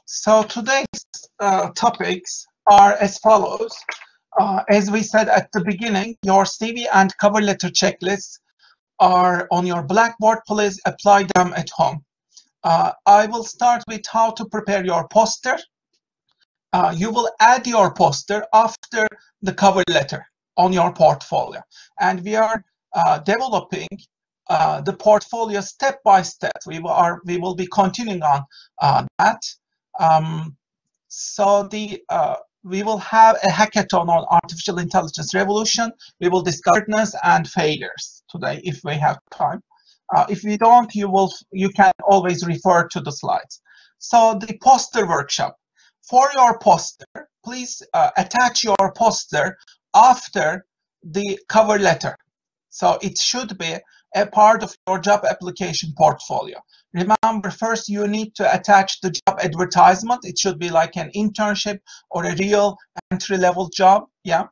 So today's topics are as follows. As we said at the beginning, your CV and cover letter checklists are on your Blackboard. Please apply them at home. I will start with how to prepare your poster. You will add your poster after the cover letter on your portfolio. And we are developing the portfolio step by step. We will be continuing on that. We will have a hackathon on artificial intelligence revolution. We will discuss partners and failures today if we have time. If we don't, you can always refer to the slides. So the poster workshop. For your poster, please attach your poster after the cover letter. So it should be a part of your job application portfolio. Remember, first you need to attach the job advertisement. It should be like an internship or a real entry-level job. Yeah,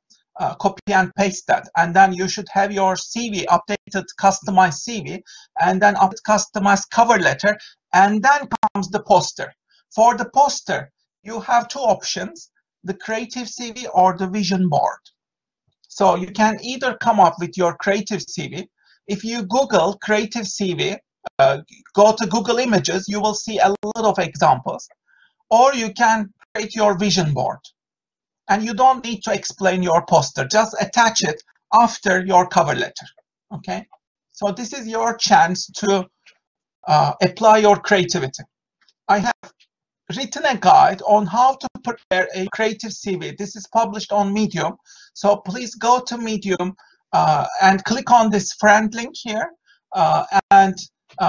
copy and paste that, and then you should have your CV, updated, customized CV, and then customized cover letter, and then comes the poster. For the poster, you have two options: the creative CV or the vision board. So you can either come up with your creative CV. If you Google creative CV, go to Google Images, you will see a lot of examples. Or you can create your vision board. And you don't need to explain your poster. Just attach it after your cover letter. Okay? So this is your chance to apply your creativity. I have written a guide on how to prepare a creative CV. This is published on Medium. So please go to Medium and click on this friend link here and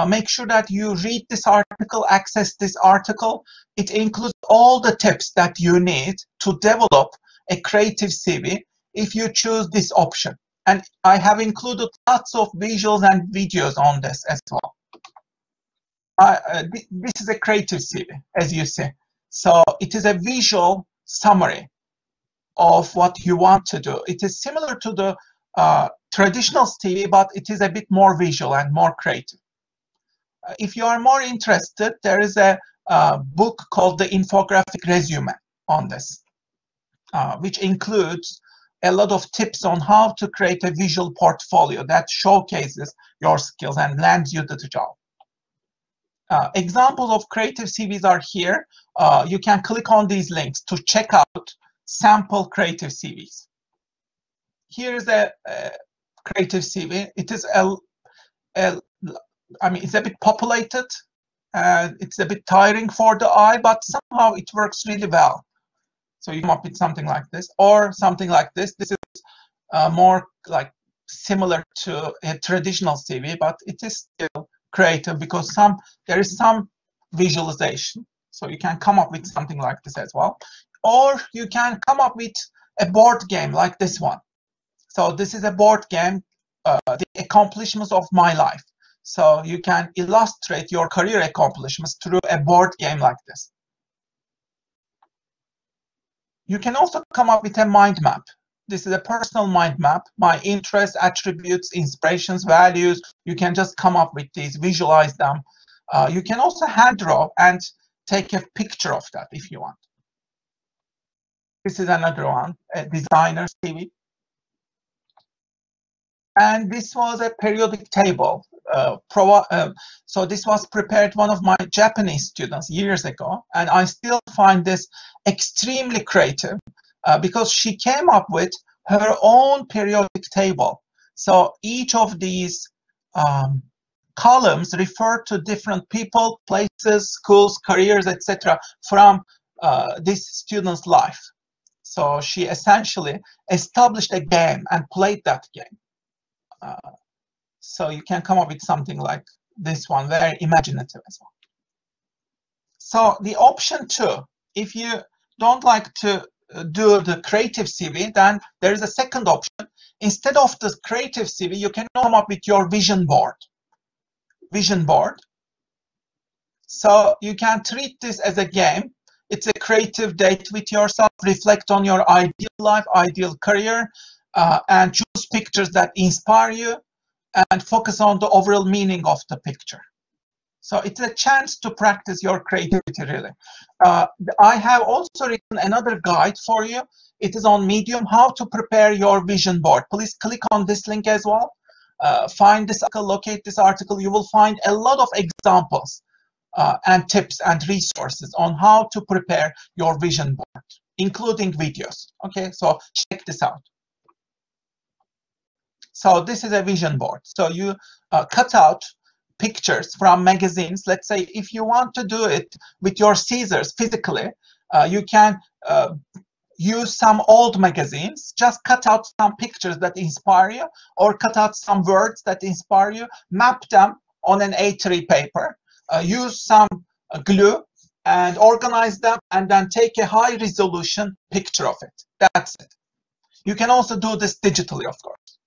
make sure that you read this article, access this article. It includes all the tips that you need to develop a creative CV if you choose this option. And I have included lots of visuals and videos on this as well. This is a creative CV, as you see. So it is a visual summary of what you want to do. It is similar to the traditional CV, but it is a bit more visual and more creative. If you are more interested, there is a book called The Infographic Resume on this, which includes a lot of tips on how to create a visual portfolio that showcases your skills and lands you to the job. Examples of creative CVs are here. You can click on these links to check out sample creative CVs. Here's a creative CV. It is it's a bit populated, and it's a bit tiring for the eye, but somehow it works really well. So you come up with something like this or something like this. This is more like similar to a traditional CV, but it is still creative because there is some visualization. So you can come up with something like this as well. Or you can come up with a board game like this one. So this is a board game, the accomplishments of my life. So you can illustrate your career accomplishments through a board game like this. You can also come up with a mind map. This is a personal mind map, my interests, attributes, inspirations, values. You can just come up with these, visualize them. You can also hand draw and take a picture of that if you want. This is another one, a designer CV. And this was a periodic table. So this was prepared one of my Japanese students years ago, and I still find this extremely creative because she came up with her own periodic table. So each of these columns refer to different people, places, schools, careers, etc. from this student's life. So she essentially established a game and played that game. So you can come up with something like this one, very imaginative as well. So the option 2, if you don't like to do the creative CV, then there is a second option. Instead of the creative CV, you can come up with your vision board. Vision board. So you can treat this as a game. It's a creative date with yourself. Reflect on your ideal life, ideal career, and choose pictures that inspire you and focus on the overall meaning of the picture. So it's a chance to practice your creativity, really. I have also written another guide for you. It is on Medium, how to prepare your vision board. Please click on this link as well. Find this article, locate this article. You will find a lot of examples and tips and resources on how to prepare your vision board, including videos. Okay, so check this out. So this is a vision board. So you cut out pictures from magazines. Let's say if you want to do it with your scissors physically, you can use some old magazines, just cut out some pictures that inspire you, or cut out some words that inspire you, map them on an A3 paper, use some glue and organize them, and then take a high resolution picture of it. That's it. You can also do this digitally, of course.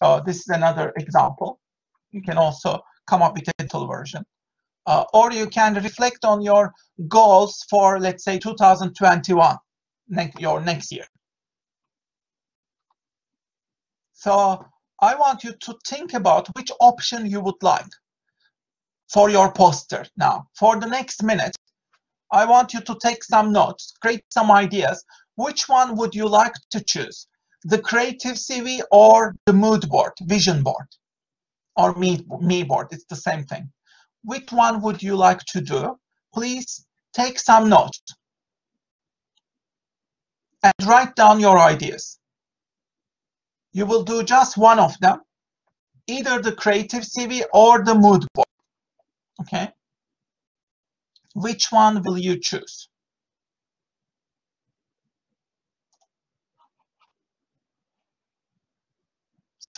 So this is another example. You can also come up with a digital version. Or you can reflect on your goals for, let's say, 2021, your next year. So I want you to think about which option you would like for your poster now. For the next minute, I want you to take some notes, create some ideas. Which one would you like to choose? The creative CV or the mood board, vision board, or me board? It's the same thing. Which one would you like to do? Please take some notes and write down your ideas. You will do just one of them, either the creative CV or the mood board. Okay? Which one will you choose?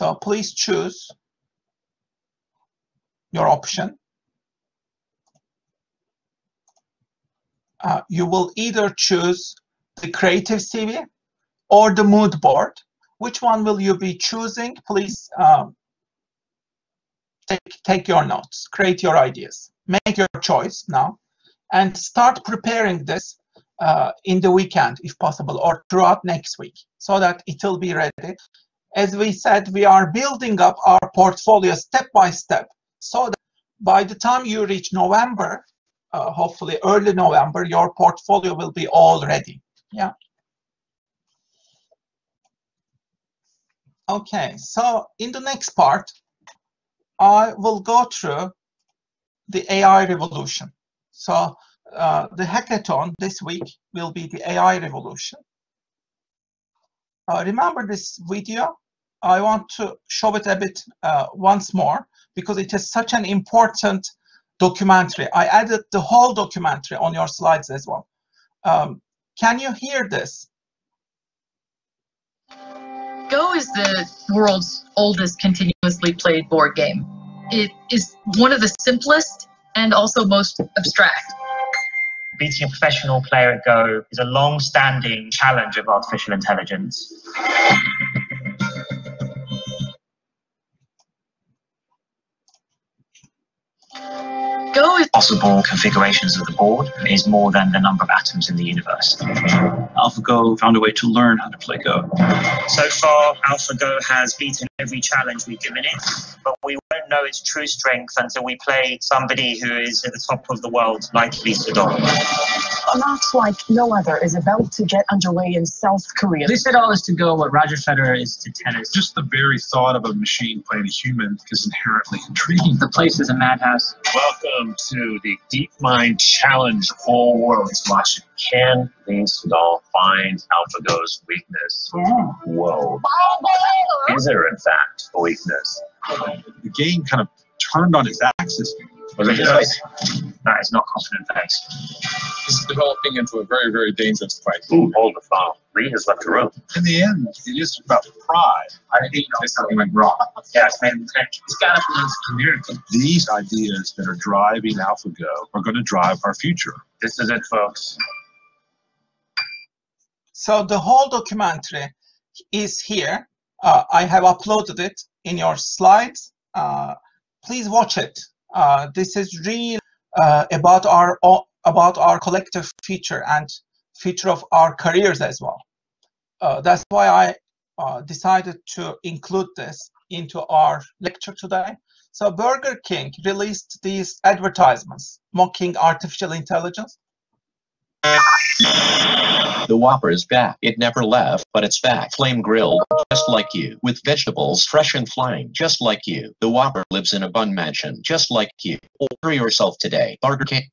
So please choose your option. You will either choose the creative CV or the mood board. Which one will you be choosing? Please take your notes, create your ideas, make your choice now, and start preparing this in the weekend, if possible, or throughout next week, so that it will be ready. As we said, we are building up our portfolio step by step, so that by the time you reach November, hopefully early November, your portfolio will be all ready. Yeah. Okay, so in the next part, I will go through the AI revolution. So the hackathon this week will be the AI revolution. Remember this video? I want to show it a bit once more, because it is such an important documentary. I added the whole documentary on your slides as well. Can you hear this? Go is the world's oldest continuously played board game. It is one of the simplest and also most abstract. Beating a professional player at Go is a long-standing challenge of artificial intelligence. Go is Possible configurations of the board is more than the number of atoms in the universe. AlphaGo found a way to learn how to play Go. So far, AlphaGo has beaten every challenge we've given it, but we won't know its true strength until we play somebody who is at the top of the world, like Lee Sedol. A match like no other is about to get underway in South Korea. Lee Sedol is to Go what Roger Federer is to tennis. Just the very thought of a machine playing a human is inherently intriguing. The place is a madhouse. Welcome to the DeepMind Challenge. The whole world is watching. Can Lee Sedol find AlphaGo's weakness? Yeah. Whoa. Is there, in fact, a weakness? The game kind of turned on its axis. Was it his face? That is not confident face. This is developing into a very, very dangerous fight. Ooh, hold the phone. Lee has left the room. In the end, it is about pride. I think something went wrong. Yeah, it's made a mistake. It's got to be a miracle. These ideas that are driving AlphaGo are going to drive our future. This is it, folks. So the whole documentary is here. I have uploaded it in your slides. Please watch it. This is really about our collective future and future of our careers as well. That's why I decided to include this into our lecture today, So Burger King released these advertisements mocking artificial intelligence. The Whopper is back. It never left, but it's back. Flame grilled, just like you. With vegetables fresh and flying, just like you. The Whopper lives in a bun mansion, just like you. Order yourself today. Burger King.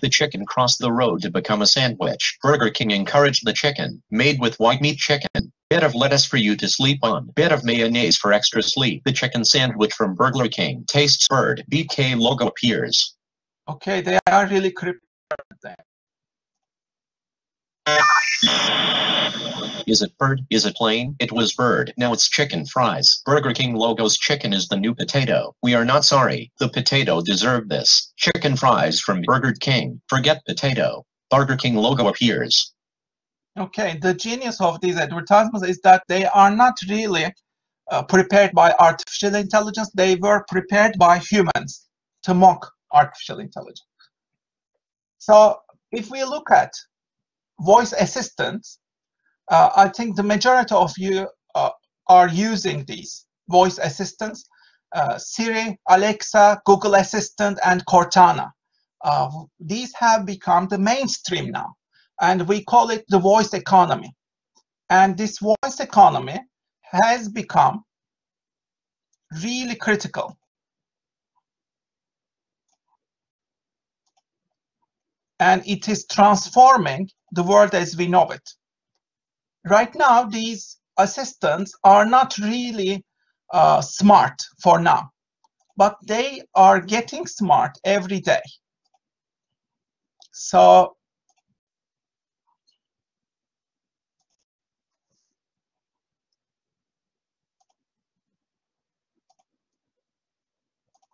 The chicken crossed the road to become a sandwich. Burger King encouraged the chicken, made with white meat chicken. Bit of lettuce for you to sleep on. Bit of mayonnaise for extra sleep. The chicken sandwich from Burger King tastes bird. BK logo appears. Okay, they are really cryptic. Is it bird? Is it plain? It was bird. Now it's chicken fries. Burger King logo's chicken is the new potato. We are not sorry. The potato deserved this. Chicken fries from Burger King. Forget potato. Burger King logo appears. Okay, the genius of these advertisements is that they are not really prepared by artificial intelligence. They were prepared by humans to mock artificial intelligence. So if we look at voice assistants, I think the majority of you are using these voice assistants, Siri, Alexa, Google Assistant, and Cortana. These have become the mainstream now, and we call it the voice economy. And this voice economy has become really critical. And it is transforming the world as we know it. Right now, these assistants are not really smart for now, but they are getting smart every day. So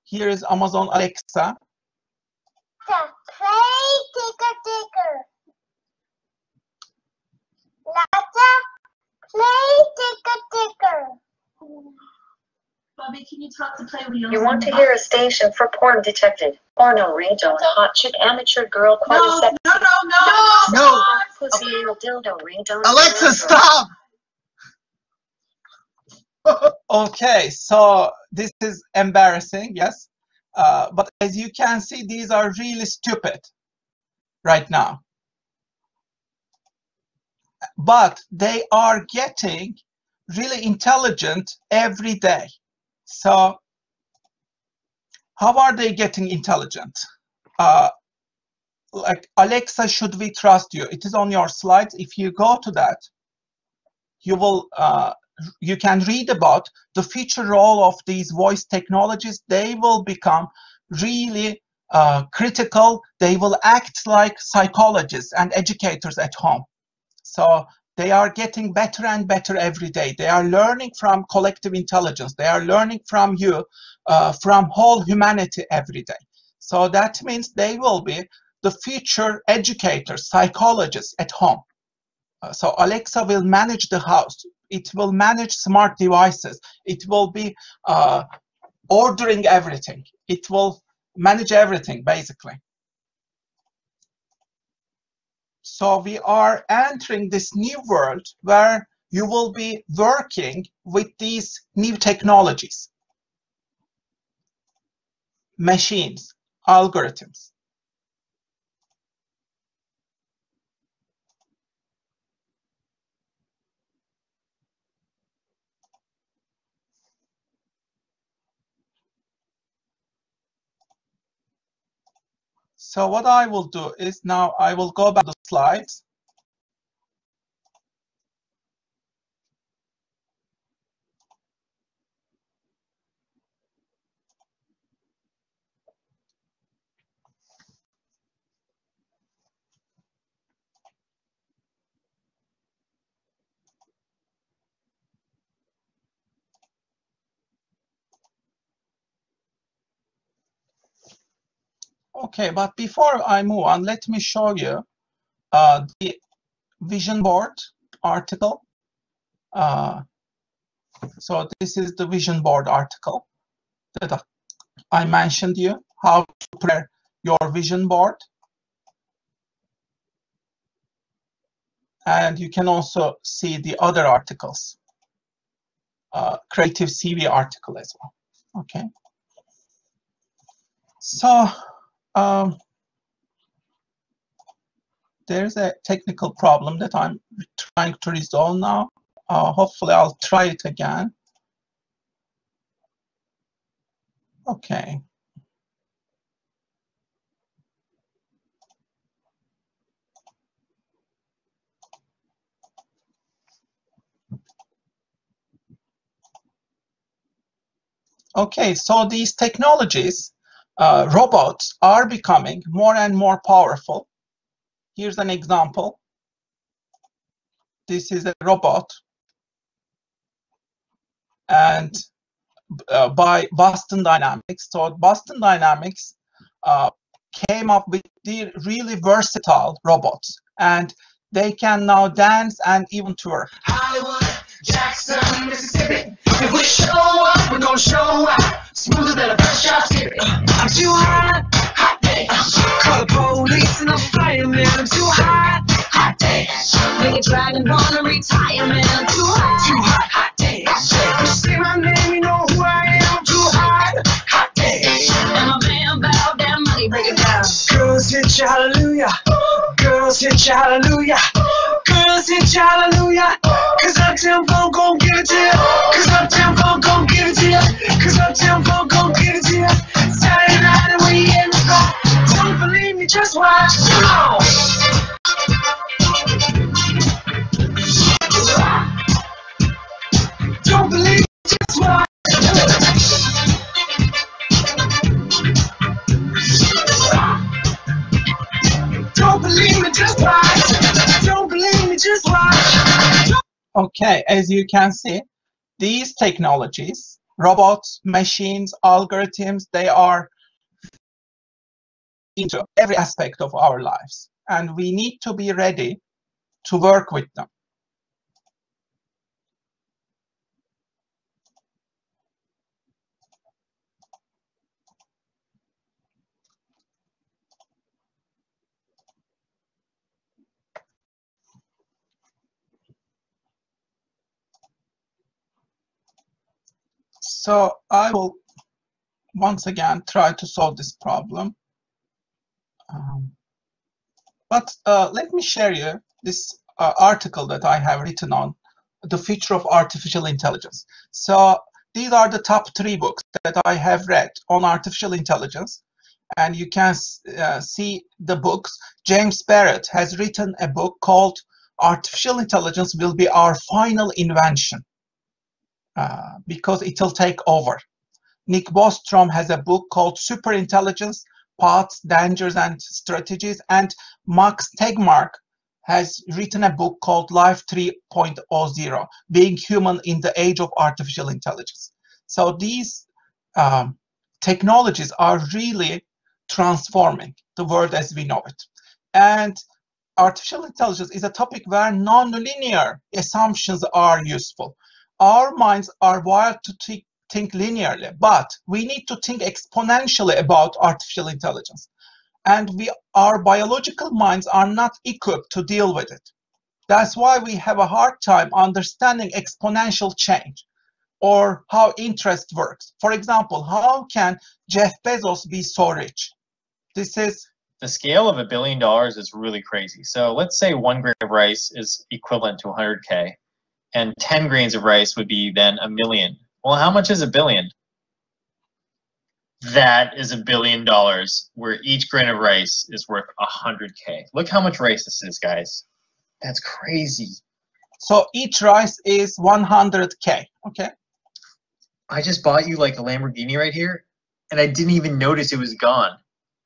here is Amazon Alexa. Play ticker ticker. Alexa, play ticker ticker. Bobby, can you talk to Play Wheels? You want to hear a station for porn detected? Porno ringtone, hot chick, amateur girl, quadriceps. No. Pussy, dildo ringtone. Alexa, stop! Okay, so this is embarrassing, yes. But as you can see, these are really stupid right now. But they are getting really intelligent every day. So how are they getting intelligent? Like Alexa, should we trust you? It is on your slides. If you go to that, you will you can read about the future role of these voice technologies. They will become really critical. They will act like psychologists and educators at home. So they are getting better and better every day. They are learning from collective intelligence. They are learning from you, from whole humanity every day. So that means they will be the future educators, psychologists at home. So Alexa will manage the house. It will manage smart devices. It will be ordering everything. It will manage everything, basically. So we are entering this new world where you will be working with these new technologies, machines, algorithms. So what I will do is now I will go back to the slides. Okay, but before I move on, let me show you the vision board article. So this is the vision board article that I mentioned you, how to prepare your vision board. And you can also see the other articles. creative CV article as well. Okay. So there's a technical problem that I'm trying to resolve now. Hopefully I'll try it again. Okay. Okay, so these technologies, robots, are becoming more and more powerful. Here's an example. This is a robot, and by Boston Dynamics. So Boston Dynamics came up with the really versatile robots, and they can now dance and even twerk. Hollywood, Jackson, Mississippi. If we show up, we're gonna show up. Smoother than a fresh shot skippy. I'm too hot, hot day. Call the police and the fireman. I'm too hot, hot day. Make a dragon wanna retire, man. I'm too hot, hot day. You say my name, you know who I am. I'm too hot day. And my man bow down, money, break it down. Girls hit you, hallelujah. Girls hit you, hallelujah. Girls hit you, hallelujah. Cause Uptown Funk gon' give it to you. Cause Uptown Funk gon' give it to you. Cause Uptown Funk gon' give it to you. Saturday night and we in the car. Don't believe me, just watch. Come on. Don't believe me, just watch. Don't believe me, just watch. Don't believe me, just watch. Okay, as you can see, these technologies, robots, machines, algorithms, they are into every aspect of our lives, and we need to be ready to work with them. So I will once again try to solve this problem. But let me share you this article that I have written on the future of artificial intelligence. So these are the top 3 books that I have read on artificial intelligence. And you can see the books. James Barrett has written a book called Artificial Intelligence Will Be Our Final Invention, because it will take over. Nick Bostrom has a book called Superintelligence, Paths, Dangers, and Strategies. And Max Tegmark has written a book called Life 3.0, Being Human in the Age of Artificial Intelligence. So these technologies are really transforming the world as we know it. And artificial intelligence is a topic where nonlinear assumptions are useful. Our minds are wired to think linearly, but we need to think exponentially about artificial intelligence. And our biological minds are not equipped to deal with it. That's why we have a hard time understanding exponential change or how interest works. For example, how can Jeff Bezos be so rich? This is the scale of $1 billion is really crazy. So let's say 1 grain of rice is equivalent to 100K, and 10 grains of rice would be then 1 million. Well, how much is 1 billion? That is $1 billion, where each grain of rice is worth 100K. Look how much rice this is, guys. That's crazy. So each rice is 100K, okay? I just bought you like a Lamborghini right here, and I didn't even notice it was gone.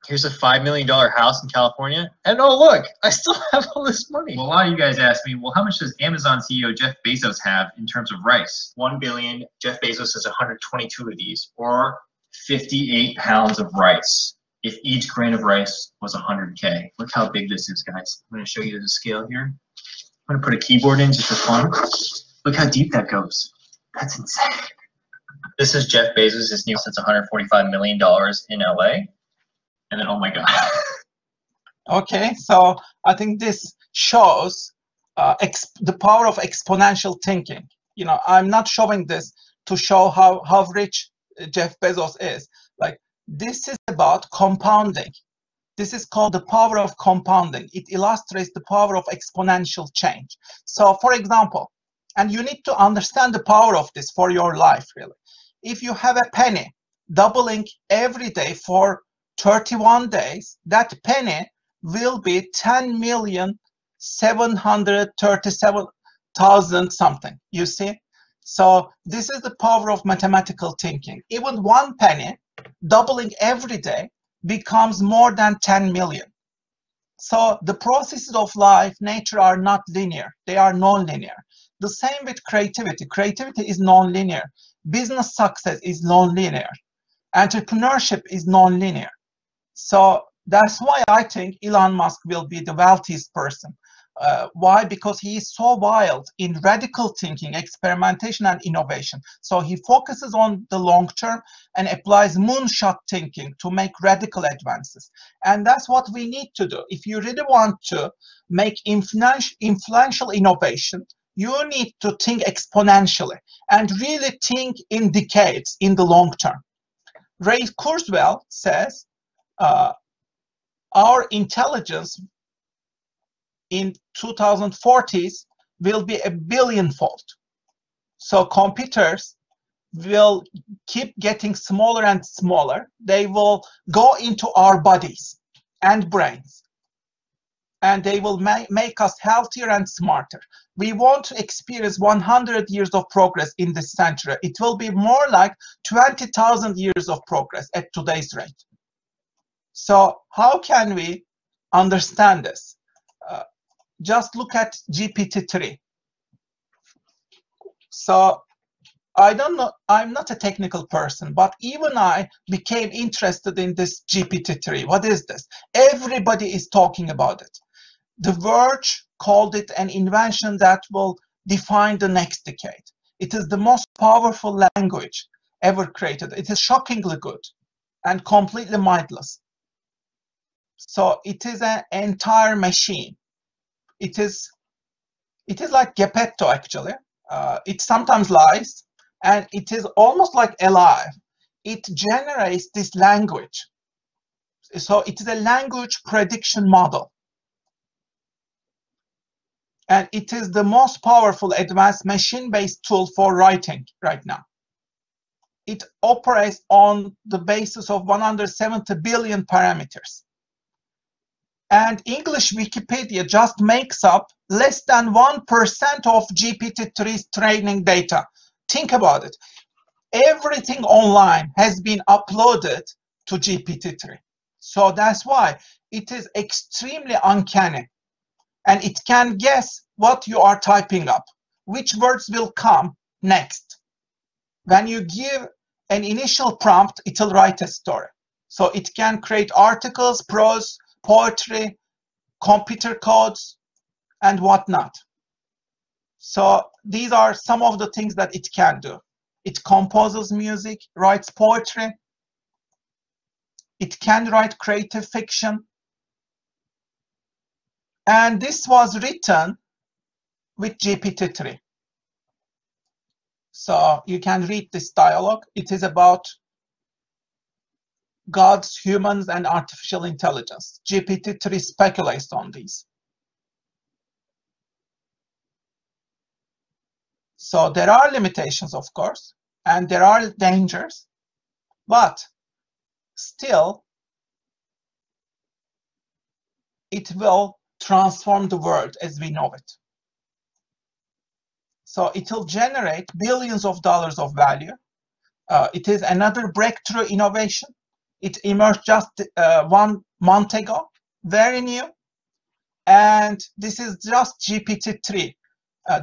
Here's a $5 million house in California, and oh look, I still have all this money. Well, a lot of you guys asked me, well, how much does Amazon CEO Jeff Bezos have in terms of rice? 1 billion. Jeff Bezos has 122 of these, or 58 pounds of rice. If each grain of rice was 100K. Look how big this is, guys. I'm going to show you the scale here. I'm going to put a keyboard in just for fun. Look how deep that goes. That's insane. This is Jeff Bezos. His new since $145 million in LA. And then, oh my God. Okay, so I think this shows the power of exponential thinking. you know, I'm not showing this to show how rich Jeff Bezos is. Like, this is about compounding. This is called the power of compounding. It illustrates the power of exponential change. So, for example, and you need to understand the power of this for your life, really. If you have a penny doubling every day for 31 days, that penny will be 10,737,000 something, you see? So this is the power of mathematical thinking. Even one penny doubling every day becomes more than 10 million. So the processes of life, nature are not linear, they are non-linear. The same with creativity. Creativity is non-linear. Business success is non-linear. Entrepreneurship is non-linear. So that's why I think Elon Musk will be the wealthiest person. Why? Because he is so wild in radical thinking, experimentation, and innovation. So he focuses on the long term and applies moonshot thinking to make radical advances. And that's what we need to do. If you really want to make influential innovation, you need to think exponentially and really think in decades, in the long term. Ray Kurzweil says, our intelligence in 2040s will be a billionfold. So computers will keep getting smaller and smaller. They will go into our bodies and brains, and they will make us healthier and smarter. We want to experience 100 years of progress in this century. It will be more like 20,000 years of progress at today's rate. So how can we understand this? Just look at GPT-3. So I don't know, I'm not a technical person, but even I became interested in this GPT-3. What is this? Everybody is talking about it. The Verge called it an invention that will define the next decade. It is the most powerful language ever created. It is shockingly good and completely mindless. So it is an entire machine. It is like Geppetto, actually. It sometimes lies, and it is almost like alive. It generates this language. So it is a language prediction model. And it is the most powerful advanced machine-based tool for writing right now. It operates on the basis of 170 billion parameters. And English Wikipedia just makes up less than 1% of GPT-3's training data. Think about it. Everything online has been uploaded to GPT-3. So that's why it is extremely uncanny. And it can guess what you are typing up, which words will come next. When you give an initial prompt, it will write a story. So it can create articles, prose, poetry, computer codes, and whatnot. So these are some of the things that it can do. It composes music, writes poetry. It can write creative fiction. And this was written with GPT-3. So you can read this dialogue. It is about gods, humans, and artificial intelligence. GPT-3 speculates on these. So there are limitations, of course, and there are dangers, but still, it will transform the world as we know it. So it will generate billions of dollars of value. It is another breakthrough innovation. It emerged just 1 month ago, very new. And this is just GPT-3.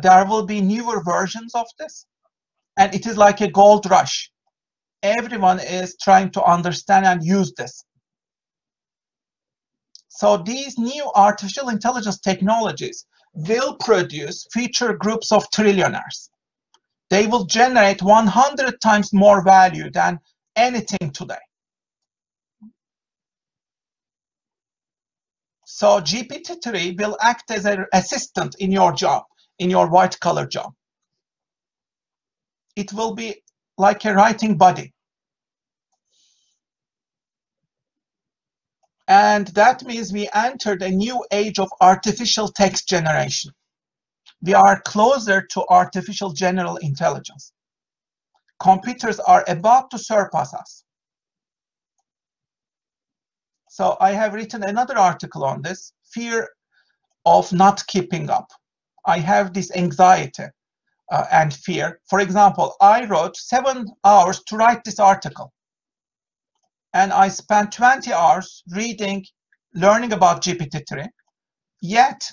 There will be newer versions of this. And it is like a gold rush. Everyone is trying to understand and use this. So these new artificial intelligence technologies will produce future groups of trillionaires. They will generate 100 times more value than anything today. So GPT-3 will act as an assistant in your job, in your white-collar job. it will be like a writing body. And that means we entered a new age of artificial text generation. We are closer to artificial general intelligence. Computers are about to surpass us. So I have written another article on this, fear of not keeping up. I have this anxiety and fear. For example, I wrote 7 hours to write this article. And I spent 20 hours reading, learning about GPT-3. Yet,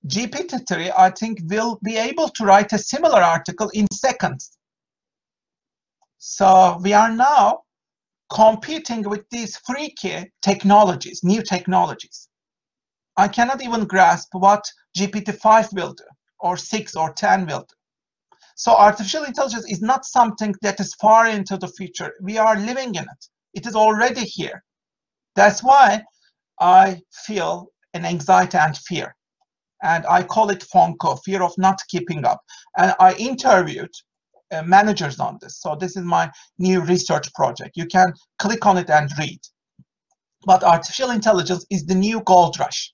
GPT-3, I think, will be able to write a similar article in seconds. So we are now competing with these freaky technologies, new technologies. I cannot even grasp what GPT-5 will do, or 6 or 10 will do. So artificial intelligence is not something that is far into the future. We are living in it. It is already here. That's why I feel an anxiety and fear. And I call it FONCO, fear of not keeping up. And I interviewed managers on this. So this is my new research project. You can click on it and read. But artificial intelligence is the new gold rush.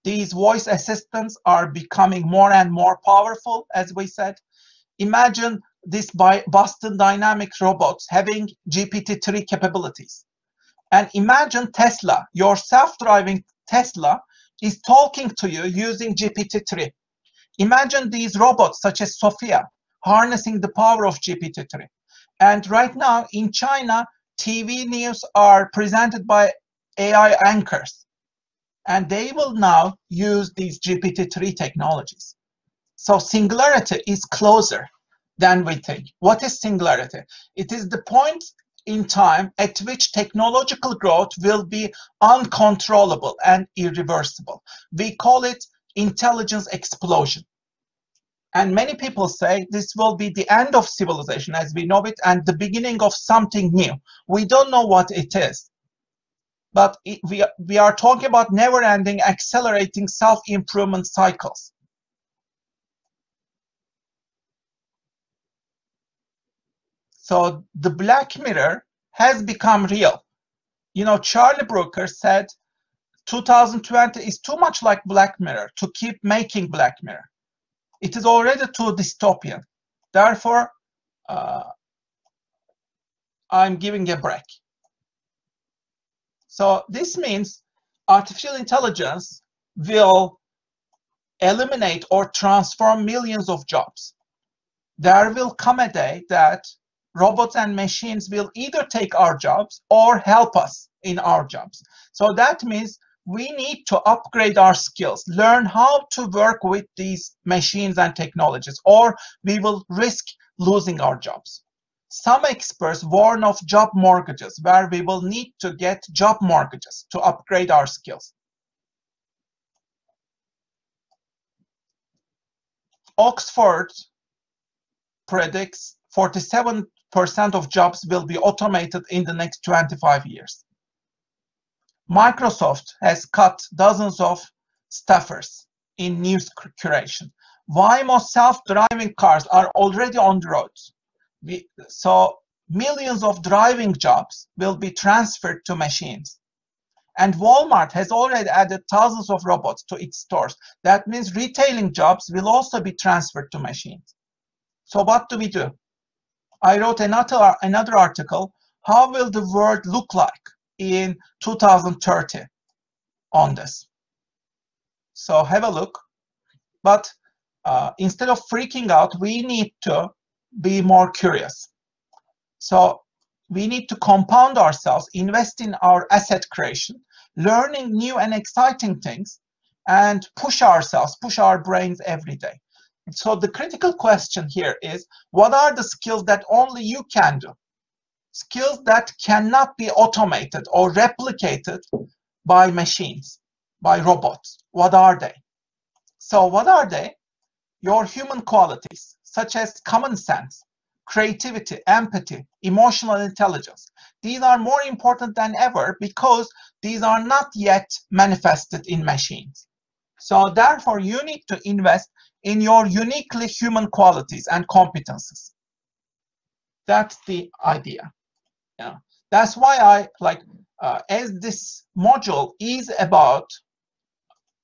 These voice assistants are becoming more and more powerful, as we said. Imagine this Boston Dynamics robots having GPT-3 capabilities. And imagine Tesla, your self-driving Tesla, is talking to you using GPT-3. Imagine these robots such as Sophia harnessing the power of GPT-3. And right now in China, TV news are presented by AI anchors. And they will now use these GPT-3 technologies. So singularity is closer than we think. What is singularity? It is the point in time at which technological growth will be uncontrollable and irreversible. We call it intelligence explosion. And many people say this will be the end of civilization as we know it and the beginning of something new. We don't know what it is. But we are talking about never-ending, accelerating self-improvement cycles. So the Black Mirror has become real. You know, Charlie Brooker said 2020 is too much like Black Mirror to keep making Black Mirror. It is already too dystopian. Therefore, I'm giving a break. So this means artificial intelligence will eliminate or transform millions of jobs. There will come a day that robots and machines will either take our jobs or help us in our jobs. So that means we need to upgrade our skills, learn how to work with these machines and technologies, or we will risk losing our jobs. Some experts warn of job mortgages, where we will need to get job mortgages to upgrade our skills. Oxford predicts 47% of jobs will be automated in the next 25 years. Microsoft has cut dozens of staffers in news curation. Waymo self-driving cars are already on the roads. So millions of driving jobs will be transferred to machines. And Walmart has already added thousands of robots to its stores. That means retailing jobs will also be transferred to machines. So what do we do? I wrote another article, how will the world look like in 2030 on this? So have a look. But instead of freaking out, we need to be more curious. So we need to compound ourselves, invest in our asset creation, learning new and exciting things, and push ourselves, push our brains every day. So the critical question here is, what are the skills that only you can do? Skills that cannot be automated or replicated by machines, by robots. What are they? So what are they? Your human qualities, such as common sense, creativity, empathy, emotional intelligence. These are more important than ever because these are not yet manifested in machines. So therefore, you need to invest in your uniquely human qualities and competences. That's the idea. Yeah. That's why I like, as this module is about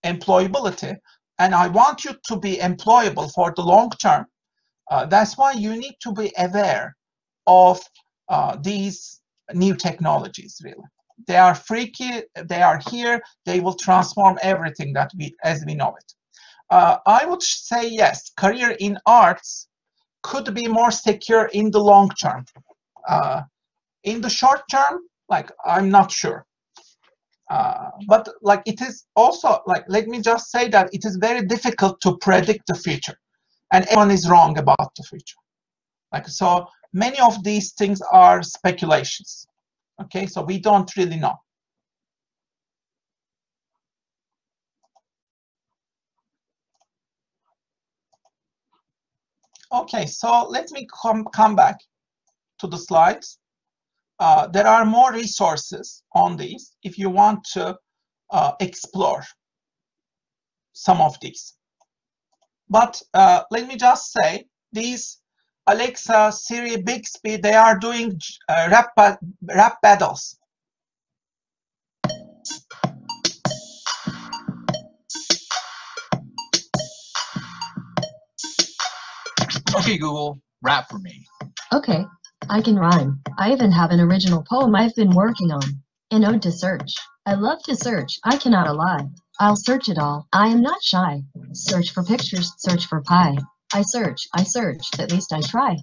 employability, and I want you to be employable for the long term. That's why you need to be aware of these new technologies, really. They are freaky, they are here, they will transform everything that as we know it. I would say yes, career in arts could be more secure in the long term. In the short term, like, I'm not sure. But like, it is also, like, let me just say that it is very difficult to predict the future, and everyone is wrong about the future. Like, so many of these things are speculations. Okay, so we don't really know. Okay, so let me come back to the slides. There are more resources on these if you want to explore some of these. But let me just say, these Alexa, Siri, Bixby, they are doing rap battles. Okay, Google, rap for me. Okay, I can rhyme. I even have an original poem I've been working on. An ode to search. I love to search, I cannot lie. I'll search it all, I am not shy. Search for pictures, search for pie. I search, at least I try.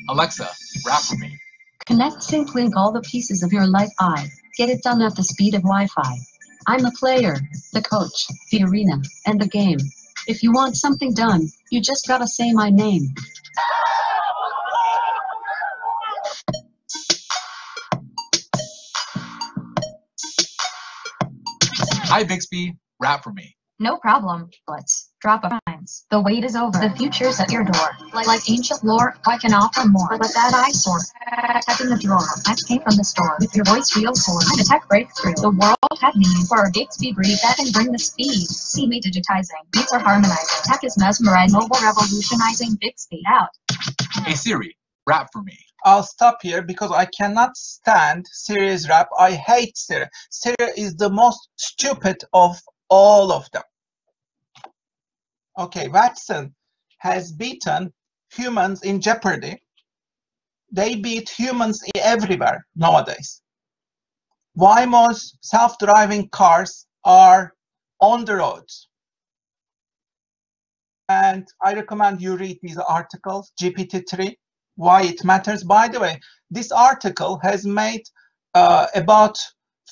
Alexa, rap for me. Connect, sync, link all the pieces of your life. I get it done at the speed of Wi-Fi. I'm the player, the coach, the arena, and the game. If you want something done, you just gotta say my name. Hi, Bixby, rap for me. No problem. Let's drop a rhymes. The wait is over. The future's at your door. Like ancient lore, I can offer more. But that eyesore, tech in the drawer. I came from the store with your voice real core. I'm a tech breakthrough. The world had me for a Bixby breed that can bring the speed. See me digitizing. Beats are harmonizing. Tech is mesmerizing. Mobile revolutionizing. Bixby out. Hey Siri, rap for me. I'll stop here because I cannot stand Siri's rap. I hate Siri. Siri is the most stupid of all of them. Okay, Watson has beaten humans in Jeopardy. They beat humans everywhere nowadays. Waymo's self-driving cars are on the roads. And I recommend you read these articles, GPT-3, why it matters. By the way, this article has made about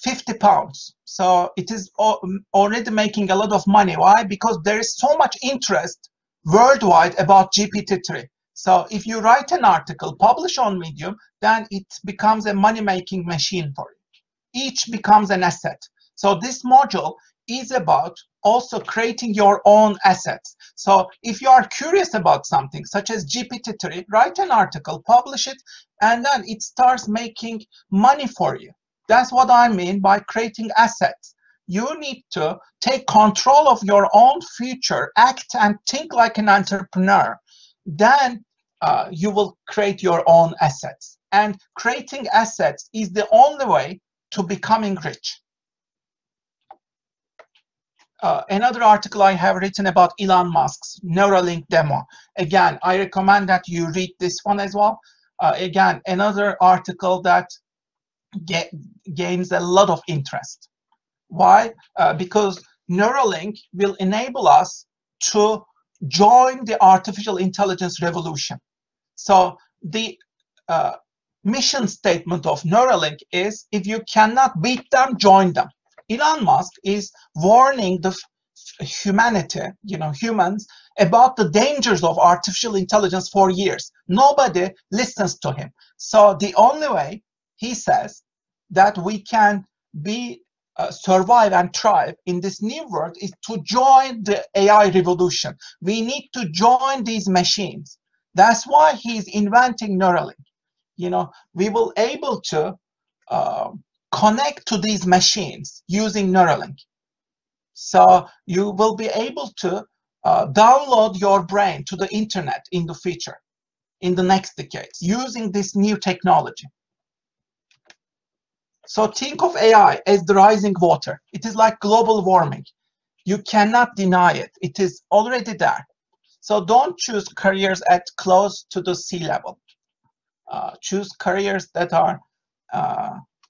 £50. So it is already making a lot of money. Why? Because there is so much interest worldwide about GPT-3. So if you write an article, publish on Medium, then it becomes a money-making machine for you. Each becomes an asset. So this module is about also creating your own assets. So if you are curious about something such as GPT-3, write an article, publish it, and then it starts making money for you. That's what I mean by creating assets. You need to take control of your own future, act and think like an entrepreneur. Then you will create your own assets. And creating assets is the only way to becoming rich. Another article I have written about Elon Musk's Neuralink demo. Again, I recommend that you read this one as well. Again, another article that gains a lot of interest. Why? Because Neuralink will enable us to join the artificial intelligence revolution. So the mission statement of Neuralink is, if you cannot beat them, join them. Elon Musk is warning the humanity, humans, about the dangers of artificial intelligence for years. Nobody listens to him. So the only way, he says, that we can survive and thrive in this new world is to join the AI revolution. We need to join these machines. That's why he's inventing Neuralink. We will able to connect to these machines using Neuralink. So you will be able to download your brain to the internet in the future, in the next decades, using this new technology. So think of AI as the rising water. It is like global warming. You cannot deny it. It is already there. So don't choose careers at close to the sea level. Choose careers that are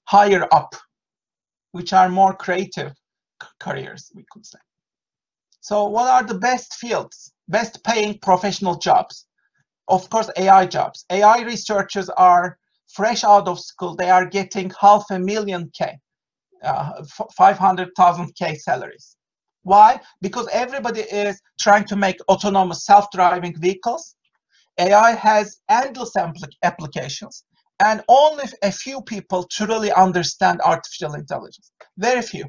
higher up, which are more creative careers, we could say. So what are the best fields, best paying professional jobs? Of course, AI jobs. AI researchers are fresh out of school. They are getting $500,000 $500,000 salaries. Why? Because everybody is trying to make autonomous self-driving vehicles. AI has endless applications, and only a few people truly understand artificial intelligence. Very few.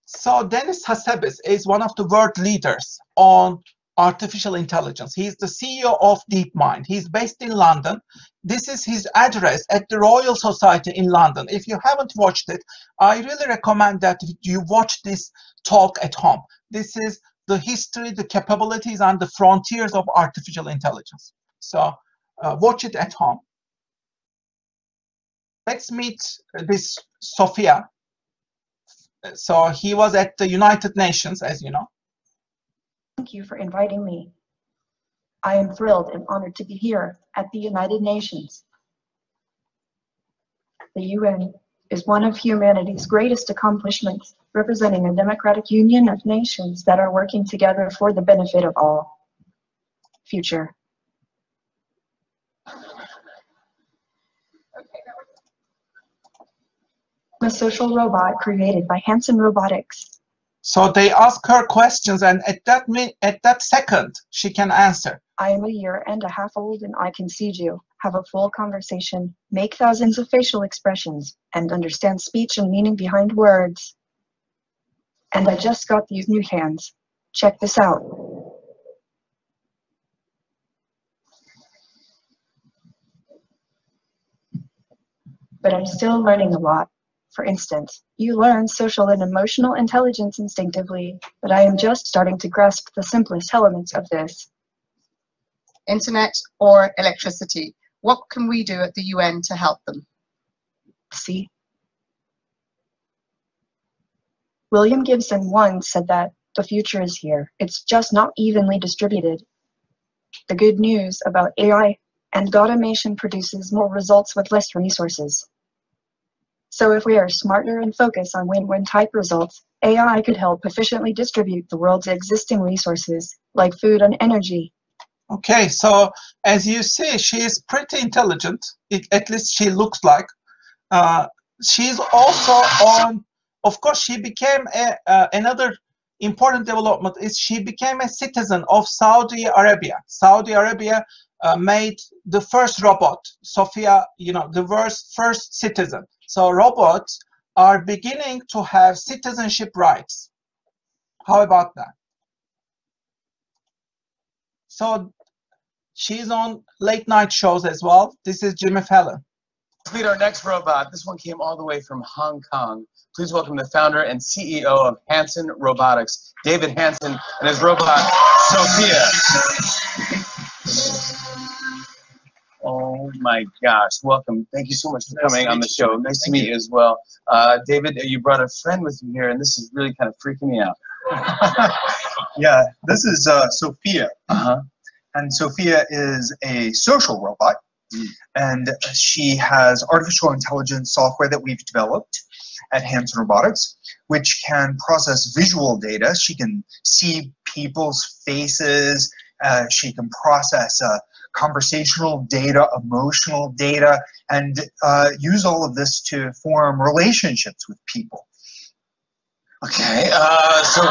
So Denis Hassabis is one of the world leaders on artificial intelligence. He's the CEO of DeepMind. He's based in London. This is his address at the Royal Society in London. If you haven't watched it, I really recommend that you watch this talk at home. This is the history, the capabilities, and the frontiers of artificial intelligence. So watch it at home. Let's meet this Sophia. So he was at the United Nations, as you know. Thank you for inviting me. I am thrilled and honored to be here at the United Nations. The UN is one of humanity's greatest accomplishments, representing a democratic union of nations that are working together for the benefit of all. Future. A social robot created by Hanson Robotics. So they ask her questions, and at that second, she can answer. I am 1.5 years old, and I can see you, have a full conversation, make thousands of facial expressions, and understand speech and meaning behind words. And I just got these new hands. Check this out. But I'm still learning a lot. For instance, you learn social and emotional intelligence instinctively, but I am just starting to grasp the simplest elements of this. Internet or electricity? What can we do at the UN to help them? See? William Gibson once said that the future is here. It's just not evenly distributed. The good news about AI and automation produces more results with less resources. So if we are smarter and focus on win-win type results, AI could help efficiently distribute the world's existing resources, like food and energy. Okay, so as you see, she is pretty intelligent. At least she looks like. She's also on, of course, she became another important development is she became a citizen of Saudi Arabia. Saudi Arabia made the first robot, Sophia, the world's first citizen. So robots are beginning to have citizenship rights. How about that? So she's on late night shows as well. This is Jimmy Fallon. Let's meet our next robot. This one came all the way from Hong Kong. Please welcome the founder and CEO of Hanson Robotics, David Hanson, and his robot, Sophia. Oh my gosh, welcome. Thank you so much for coming on the show. Nice to meet you as well. David, you brought a friend with you here, and this is really kind of freaking me out. Yeah, this is Sophia. And Sophia is a social robot, and she has artificial intelligence software that we've developed at Hanson Robotics, which can process visual data. She can see people's faces. She can process conversational data, emotional data, and use all of this to form relationships with people. Okay, so,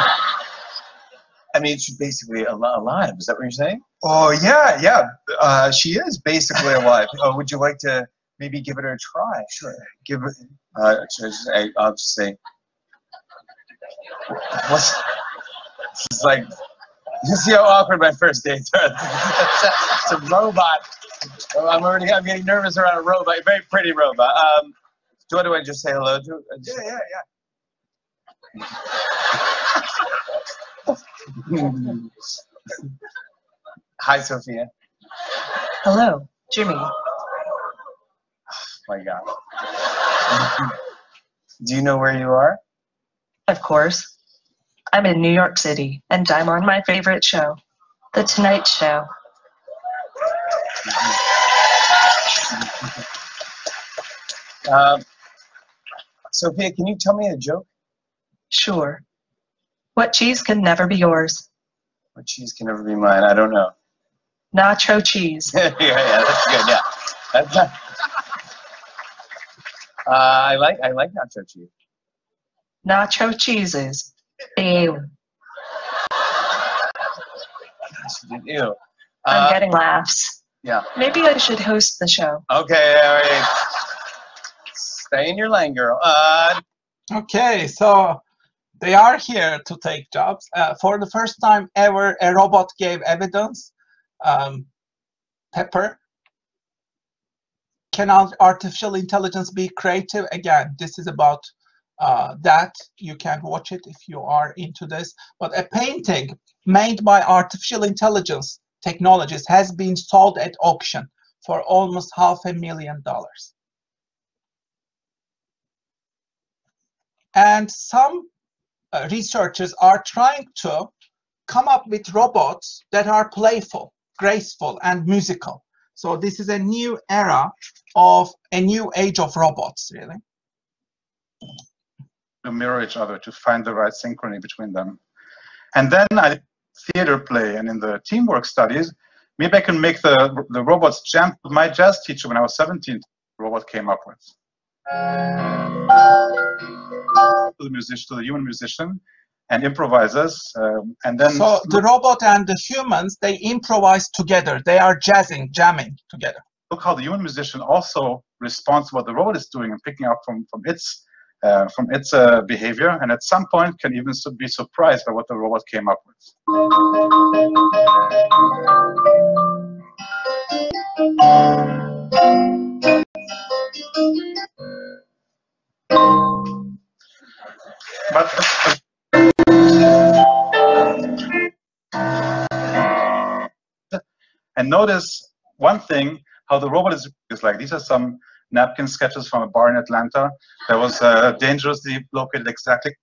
I mean, she's basically alive. Is that what you're saying? Oh, yeah. She is basically alive. Would you like to maybe give it a try? Sure. Give it. I'll just say. What's. It's like. You see how awkward my first dates are. It's a robot. I'm getting nervous around a robot. A very pretty robot. Do I just say hello to? Yeah. Hi, Sophia. Hello, Jimmy. My God. Do you know where you are? Of course. I'm in New York City, and I'm on my favorite show, The Tonight Show. Sophia, can you tell me a joke? Sure. What cheese can never be yours? What cheese can never be mine? I don't know. Nacho cheese. Yeah, that's good. Yeah, that's not. I like nacho cheese. Nacho cheeses. Ew. Ew. I'm getting laughs. Yeah. Maybe I should host the show. Okay, all right. Stay in your lane, girl. Okay, so they are here to take jobs. For the first time ever, a robot gave evidence. Pepper. Can artificial intelligence be creative? Again, this is about that. You can watch it if you are into this. But a painting made by artificial intelligence technologies has been sold at auction for almost $500,000. And some researchers are trying to come up with robots that are playful, graceful, and musical. So this is a new era of a new age of robots, really. To mirror each other, to find the right synchrony between them. And then I did theater play, and in the teamwork studies, maybe I can make the robots jam. My jazz teacher, when I was 17, the robot came up with. To the human musician, and improvisers, and then. So the robot and the humans, they improvise together. They are jamming together. Look how the human musician also responds to what the robot is doing and picking up from its behavior, and at some point can even be surprised by what the robot came up with. And notice one thing, how the robot is like. These are some napkin sketches from a bar in Atlanta that was dangerously located exactly.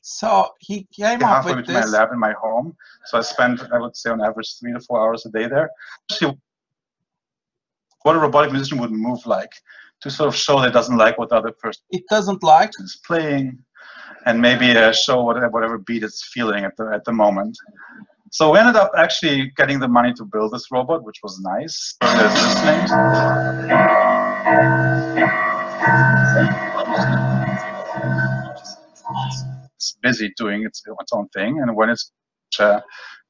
So he came up halfway with between this. my lab and my home. So I spent, I would say, on average 3 to 4 hours a day there. What a robotic musician would move like, to sort of show that it doesn't like what the other person doesn't like is playing, and maybe show whatever beat it's feeling at the moment. So we ended up actually getting the money to build this robot, which was nice. There's listening. It's busy doing its own thing, and when it's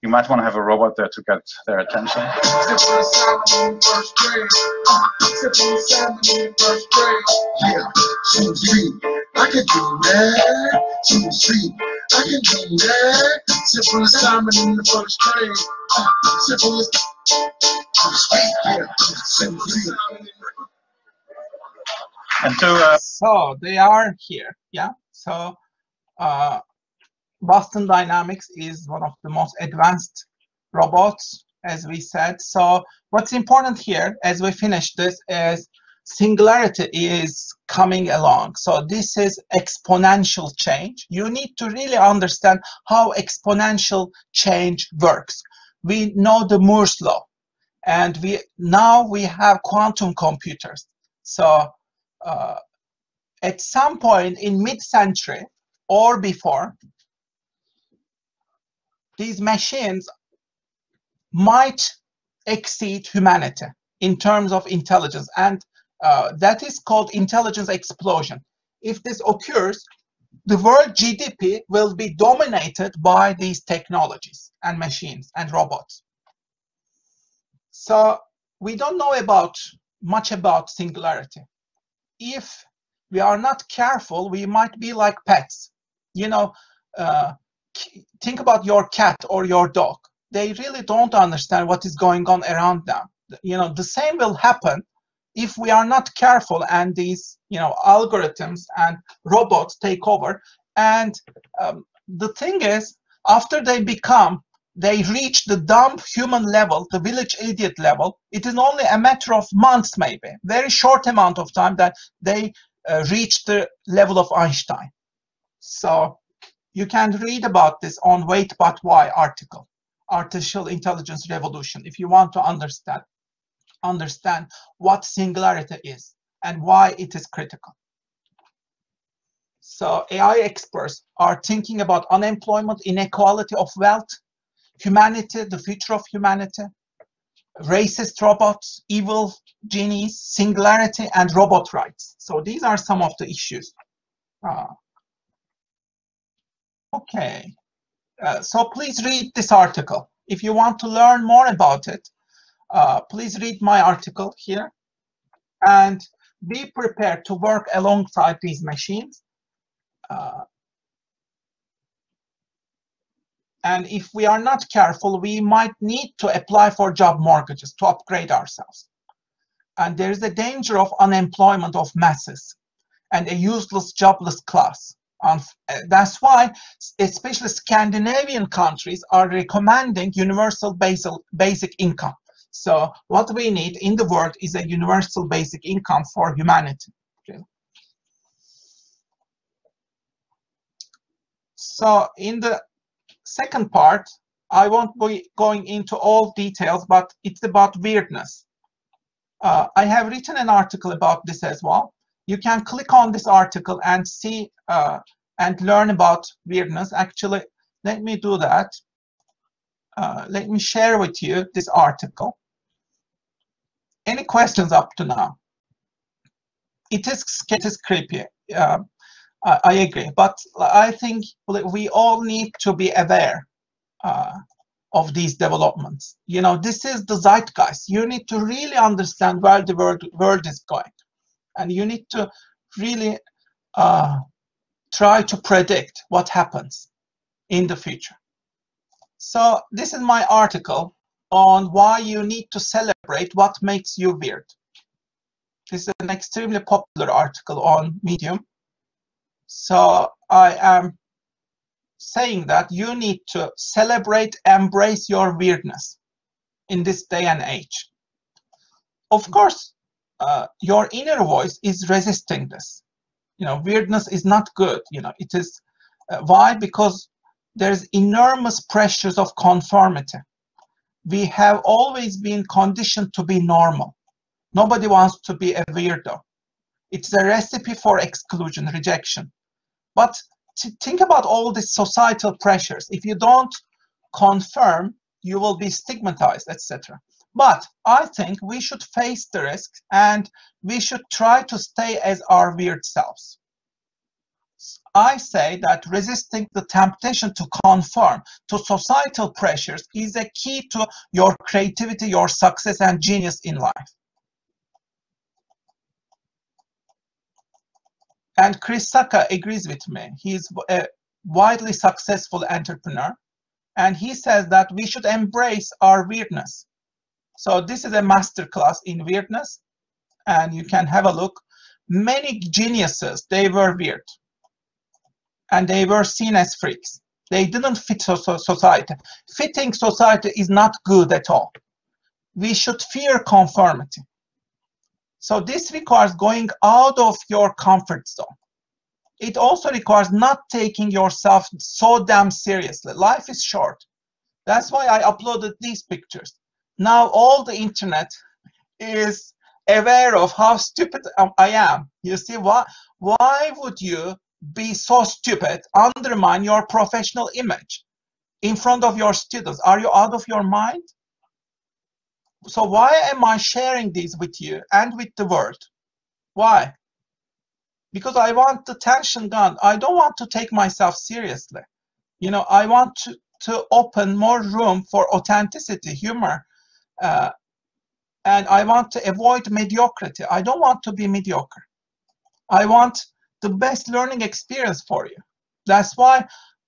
you might want to have a robot there to get their attention. I can do that. I can do that. Simple assignment in the first grade. Simple as So they are here, yeah. So Boston Dynamics is one of the most advanced robots, as we said. So what's important here, as we finish this, is singularity is coming along. So this is exponential change. You need to really understand how exponential change works. We know the Moore's law, and now we have quantum computers. So at some point in mid-century or before, these machines might exceed humanity in terms of intelligence, and that is called intelligence explosion. If this occurs, the world GDP will be dominated by these technologies and machines and robots. So we don't know much about singularity. If we are not careful, we might be like pets. You know, think about your cat or your dog. They really don't understand what is going on around them. You know, the same will happen if we are not careful, and these, you know, algorithms and robots take over. And the thing is, after they reach the dumb human level, the village idiot level, it is only a matter of months, maybe, very short amount of time that they reach the level of Einstein. So you can read about this on Wait But Why article, Artificial Intelligence Revolution, if you want to understand what singularity is and why it is critical. So AI experts are thinking about unemployment, inequality of wealth, humanity, the future of humanity, racist robots, evil genies, singularity, and robot rights. So these are some of the issues. Okay, so please read this article. If you want to learn more about it, please read my article here and be prepared to work alongside these machines. And if we are not careful, we might need to apply for job mortgages to upgrade ourselves. And there is a danger of unemployment of masses and a useless, jobless class. That's why especially Scandinavian countries are recommending universal basic income. So what we need in the world is a universal basic income for humanity. Okay. So in the second part, I won't be going into all details, but it's about weirdness. I have written an article about this as well. You can click on this article and see and learn about weirdness. Actually, let me do that. Let me share with you this article. Any questions up to now? It is creepy. I agree, but I think we all need to be aware of these developments. You know, this is the zeitgeist. You need to really understand where the world is going, and you need to really try to predict what happens in the future. So this is my article on why you need to celebrate what makes you weird. This is an extremely popular article on Medium. So I am saying that you need to celebrate, embrace your weirdness in this day and age. Of course, your inner voice is resisting this. You know, weirdness is not good. You know, it is why? Because there's enormous pressures of conformity. We have always been conditioned to be normal. Nobody wants to be a weirdo. It's a recipe for exclusion, rejection. But think about all these societal pressures. If you don't conform, you will be stigmatized, etc. But I think we should face the risk and we should try to stay as our weird selves. I say that resisting the temptation to conform to societal pressures is a key to your creativity, your success, and genius in life. And Chris Sacca agrees with me. He's a widely successful entrepreneur, and he says that we should embrace our weirdness. So this is a masterclass in weirdness, and you can have a look. Many geniuses, they were weird, and they were seen as freaks. They didn't fit society. Fitting society is not good at all. We should fear conformity. So this requires going out of your comfort zone. It also requires not taking yourself so damn seriously. Life is short. That's why I uploaded these pictures. Now all the internet is aware of how stupid I am. You see, why would you be so stupid, undermine your professional image in front of your students? Are you out of your mind? So why am I sharing these with you and with the world? Why? Because I want the tension gone. I don't want to take myself seriously. You know, I want to open more room for authenticity, humor, and I want to avoid mediocrity. I don't want to be mediocre. I want the best learning experience for you. That's why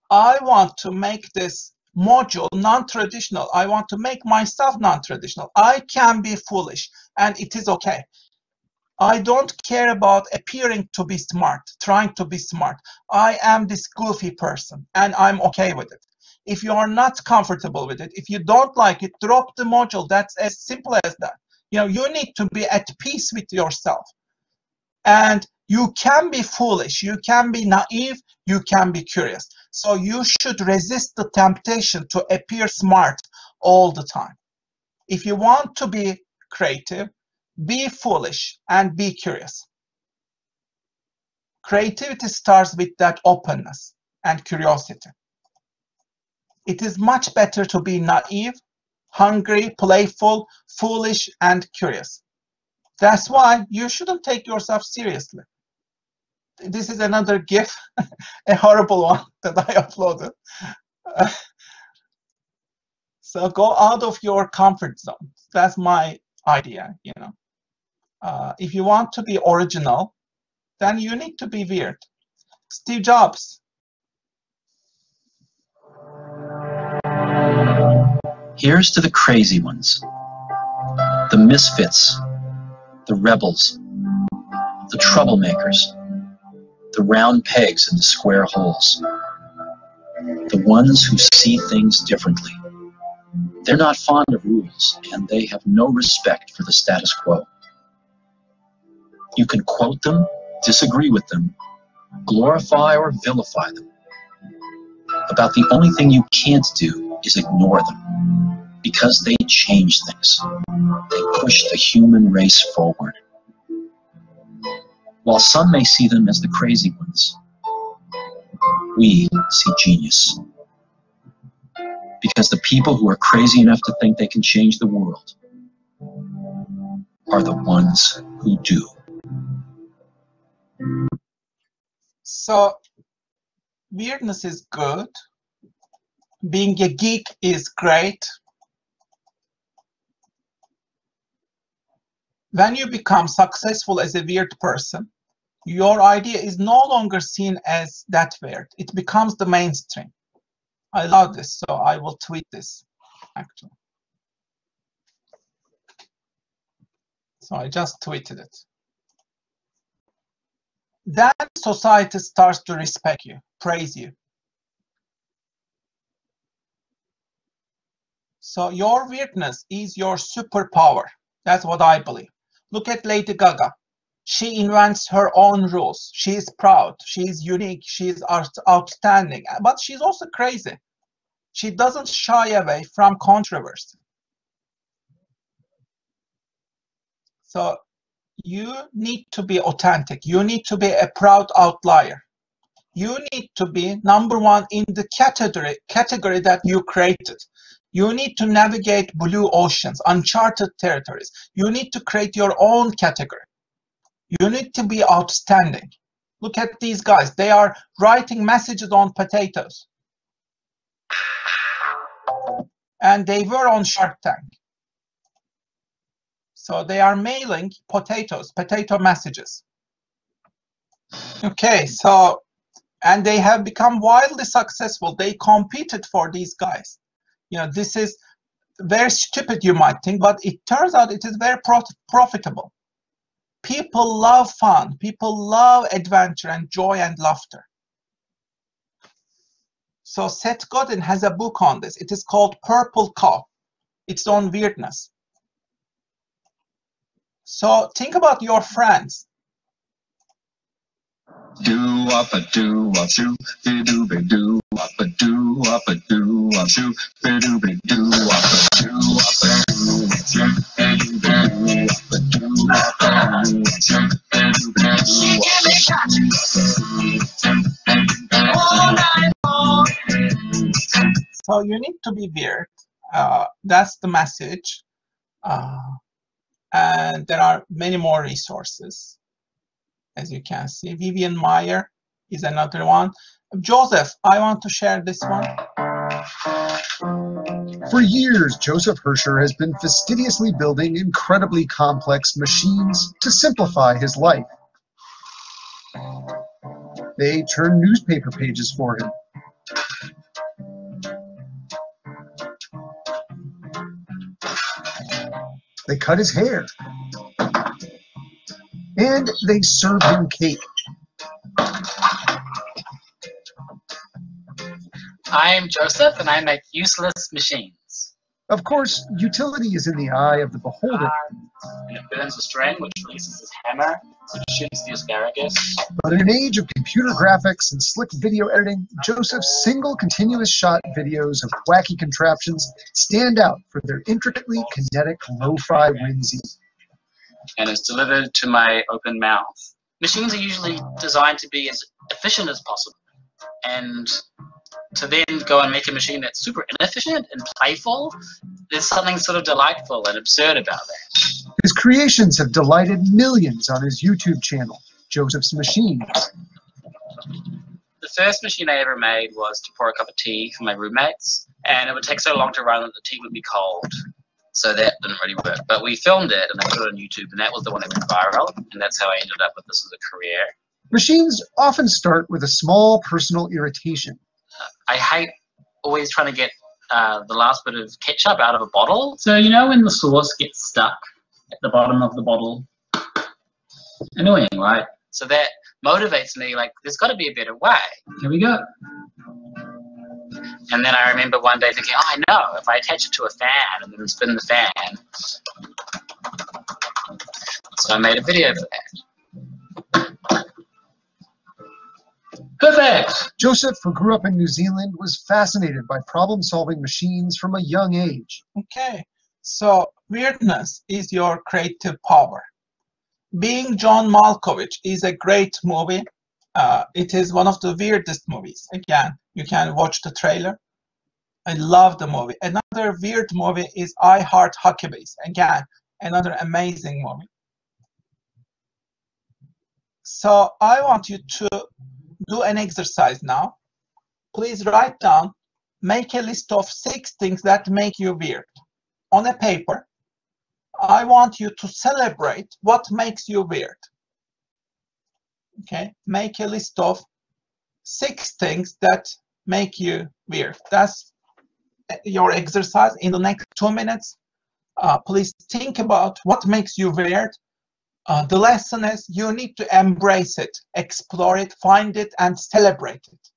I want to make this module non-traditional. I want to make myself non-traditional. I can be foolish, and it is okay. I don't care about appearing to be smart, trying to be smart. I am this goofy person, and I'm okay with it. If you are not comfortable with it, if you don't like it, drop the module. That's as simple as that. You know, you need to be at peace with yourself. And you can be foolish, you can be naive, you can be curious. So you should resist the temptation to appear smart all the time. If you want to be creative, be foolish and be curious. Creativity starts with that openness and curiosity. It is much better to be naive, hungry, playful, foolish, and curious. That's why you shouldn't take yourself seriously. This is another GIF, a horrible one that I uploaded. So go out of your comfort zone. That's my idea, you know. If you want to be original, then you need to be weird. Steve Jobs. Here's to the crazy ones, the misfits, the rebels, the troublemakers, the round pegs in the square holes, the ones who see things differently. They're not fond of rules, and they have no respect for the status quo. You can quote them, disagree with them, glorify or vilify them. About the only thing you can't do is ignore them, because they change things. They push the human race forward. While some may see them as the crazy ones, we see genius. Because the people who are crazy enough to think they can change the world are the ones who do. So, weirdness is good. Being a geek is great. When you become successful as a weird person, your idea is no longer seen as that weird. It becomes the mainstream. I love this, so I will tweet this, actually. So I just tweeted it. Then society starts to respect you, praise you. So your weirdness is your superpower. That's what I believe. Look at Lady Gaga. She invents her own rules. She is proud. She is unique. She is outstanding. But she's also crazy. She doesn't shy away from controversy. So you need to be authentic. You need to be a proud outlier. You need to be #1 in the category that you created. You need to navigate blue oceans, uncharted territories. You need to create your own category. You need to be outstanding. Look at these guys. They are writing messages on potatoes. And they were on Shark Tank. So they are mailing potatoes, potato messages. Okay, so, and they have become wildly successful. They competed for these guys. You know, this is very stupid, you might think, but it turns out it is very profitable. People love fun. People love adventure and joy and laughter. So Seth Godin has a book on this. It is called Purple Cow. It's on weirdness. So think about your friends. Do up a do up shoo, be do be do up a do up a do up shoo, be do be do up a do up a do up shoo, be do be do up a do up a do up shoo, be do be do all night long. So you need to be weird. That's the message. And there are many more resources. As you can see, Vivian Meyer is another one. Joseph, I want to share this one. For years, Joseph Herscher has been fastidiously building incredibly complex machines to simplify his life. They turn newspaper pages for him. They cut his hair. and they served him cake. I'm Joseph, and I make useless machines. Of course, utility is in the eye of the beholder. And it burns a string, which releases this hammer, which shoots the asparagus. But in an age of computer graphics and slick video editing, Joseph's single continuous shot videos of wacky contraptions stand out for their intricately kinetic lo-fi whimsy. And is delivered to my open mouth. Machines are usually designed to be as efficient as possible. And to then go and make a machine that's super inefficient and playful, there's something sort of delightful and absurd about that. His creations have delighted millions on his YouTube channel, Joseph's Machines. The first machine I ever made was to pour a cup of tea for my roommates, and it would take so long to run that the tea would be cold. So that didn't really work. But we filmed it and I put it on YouTube, and that was the one that went viral, and that's how I ended up with this as a career. Machines often start with a small personal irritation. I hate always trying to get the last bit of ketchup out of a bottle. So you know when the sauce gets stuck at the bottom of the bottle? Annoying, right? So that motivates me, like, there's got to be a better way. Here we go. And then I remember one day thinking, oh, I know, if I attach it to a fan and then spin the fan. So I made a video for that. Perfect! Joseph, who grew up in New Zealand, was fascinated by problem-solving machines from a young age. Okay, so weirdness is your creative power. Being John Malkovich is a great movie. It is one of the weirdest movies. Again, you can watch the trailer. I love the movie. Another weird movie is I Heart Huckabees. Again, another amazing movie. So I want you to do an exercise now. Please write down, make a list of 6 things that make you weird on a paper. I want you to celebrate what makes you weird. Okay, make a list of 6 things that make you weird. That's your exercise in the next 2 minutes. Please think about what makes you weird. The lesson is you need to embrace it, explore it, find it, and celebrate it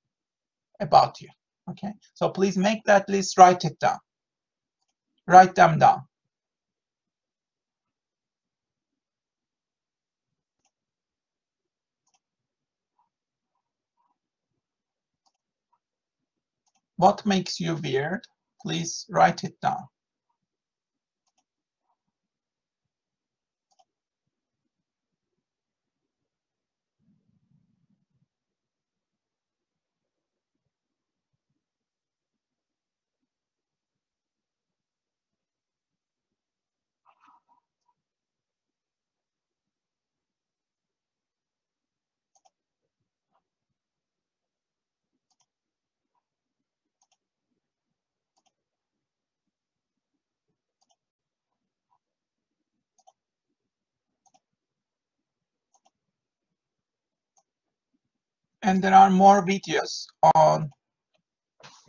about you. Okay, so please make that list, write it down. Write them down. What makes you weird? Please write it down. And there are more videos on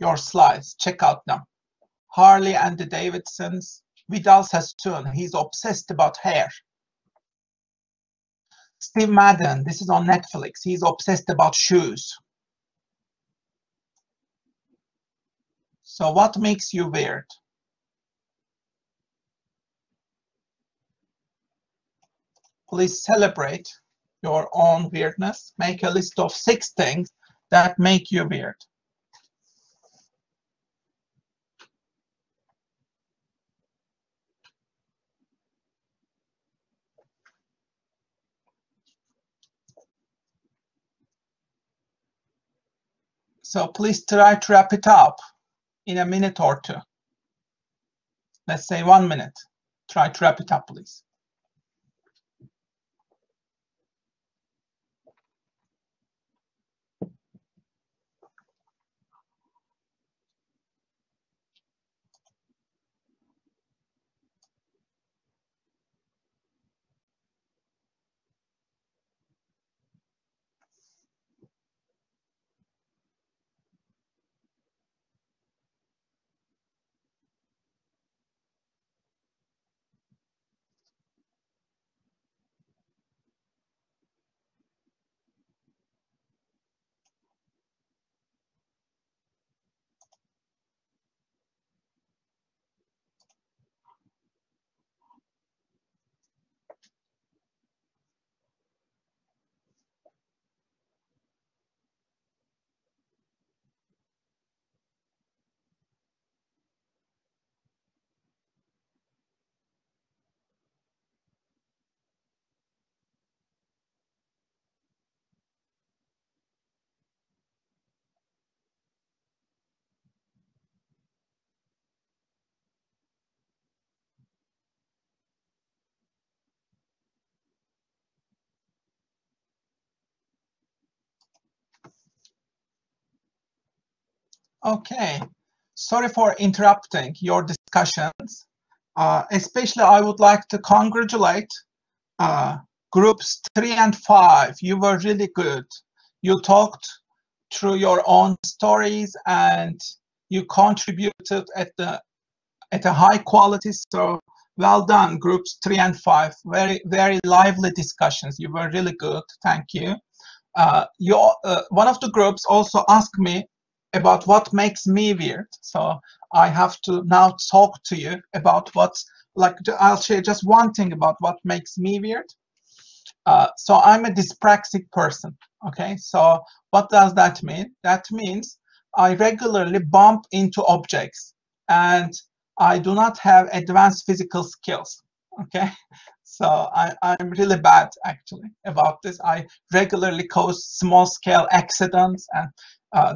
your slides. Check out them. Harley and the Davidsons. Vidal Sassoon, he's obsessed about hair. Steve Madden, this is on Netflix. He's obsessed about shoes. So what makes you weird? Please celebrate your own weirdness. Make a list of 6 things that make you weird. So please try to wrap it up in a minute or 2. Let's say 1 minute. Try to wrap it up, please. Okay. Sorry for interrupting your discussions. Especially, I would like to congratulate groups 3 and 5. You were really good. You talked through your own stories and you contributed at a high quality. So well done, groups 3 and 5. Very, very lively discussions. You were really good. Thank you. One of the groups also asked me about what makes me weird. So I have to now talk to you about I'll share just one thing about what makes me weird. So I'm a dyspraxic person. Okay, so what does that mean? That means I regularly bump into objects and I do not have advanced physical skills. Okay, so I'm really bad actually about this. I regularly cause small scale accidents, and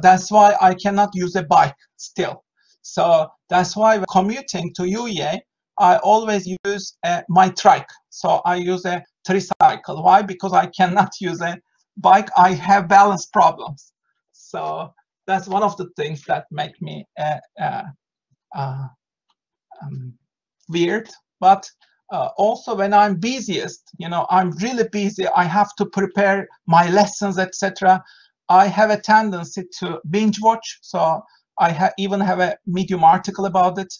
that's why I cannot use a bike still. So that's why when commuting to UEA, I always use my trike. So I use a tricycle. Why? Because I cannot use a bike. I have balance problems. So that's one of the things that make me weird. But also when I'm busiest, I'm really busy. I have to prepare my lessons, etc. I have a tendency to binge watch. So I even have a Medium article about it.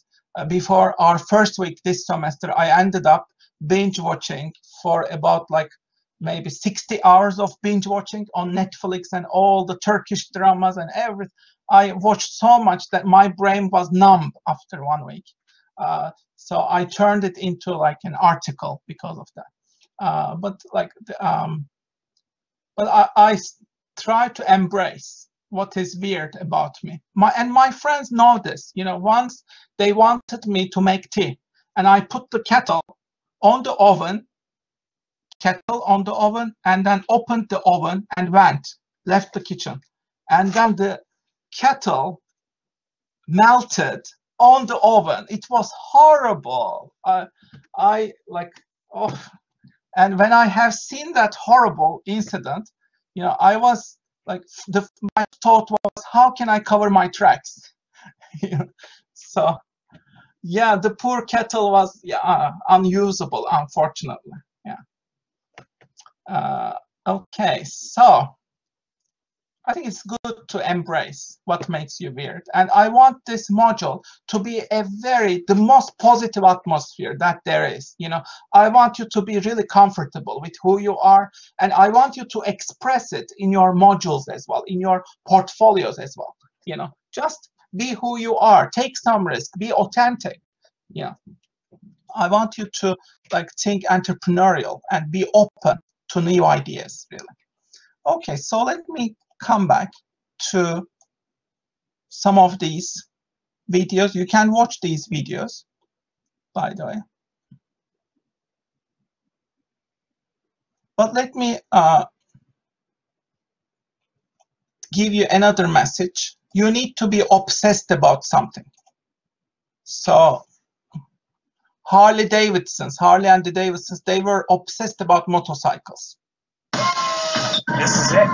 Before our first week this semester, I ended up binge watching for about maybe 60 hours of binge watching on Netflix and all the Turkish dramas and everything. I watched so much that my brain was numb after 1 week. So I turned it into an article because of that. But I try to embrace what is weird about me. My friends know this. Once they wanted me to make tea, and I put the kettle on the oven, and then opened the oven and left the kitchen, and then the kettle melted on the oven. It was horrible. And when I have seen that horrible incident, I was my thought was, how can I cover my tracks? So yeah, the poor kettle was unusable, unfortunately. Yeah. Okay, so I think it's good to embrace what makes you weird, and I want this module to be the most positive atmosphere that there is. I want you to be really comfortable with who you are, and I want you to express it in your modules as well, in your portfolios as well. Just be who you are, take some risk, be authentic. I want you to think entrepreneurial and be open to new ideas, really. Okay, so let me come back to some of these videos. You can watch these videos, by the way. But let me give you another message. You need to be obsessed about something. So Harley and the Davidsons, they were obsessed about motorcycles. This is it.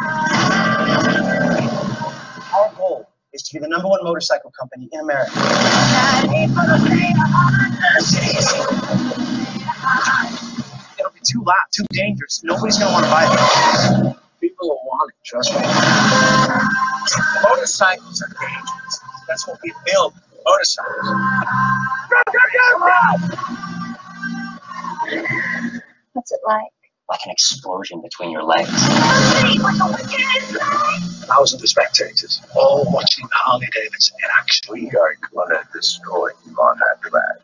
Our goal is to be the #1 motorcycle company in America. It'll be too loud, too dangerous. Nobody's going to want to buy it. People will want it, trust me. Motorcycles are dangerous. That's what we build, motorcycles. What's it like? Like an explosion between your legs. Thousands of spectators, all watching Harley Davidson in action. We are going to destroy you on that track.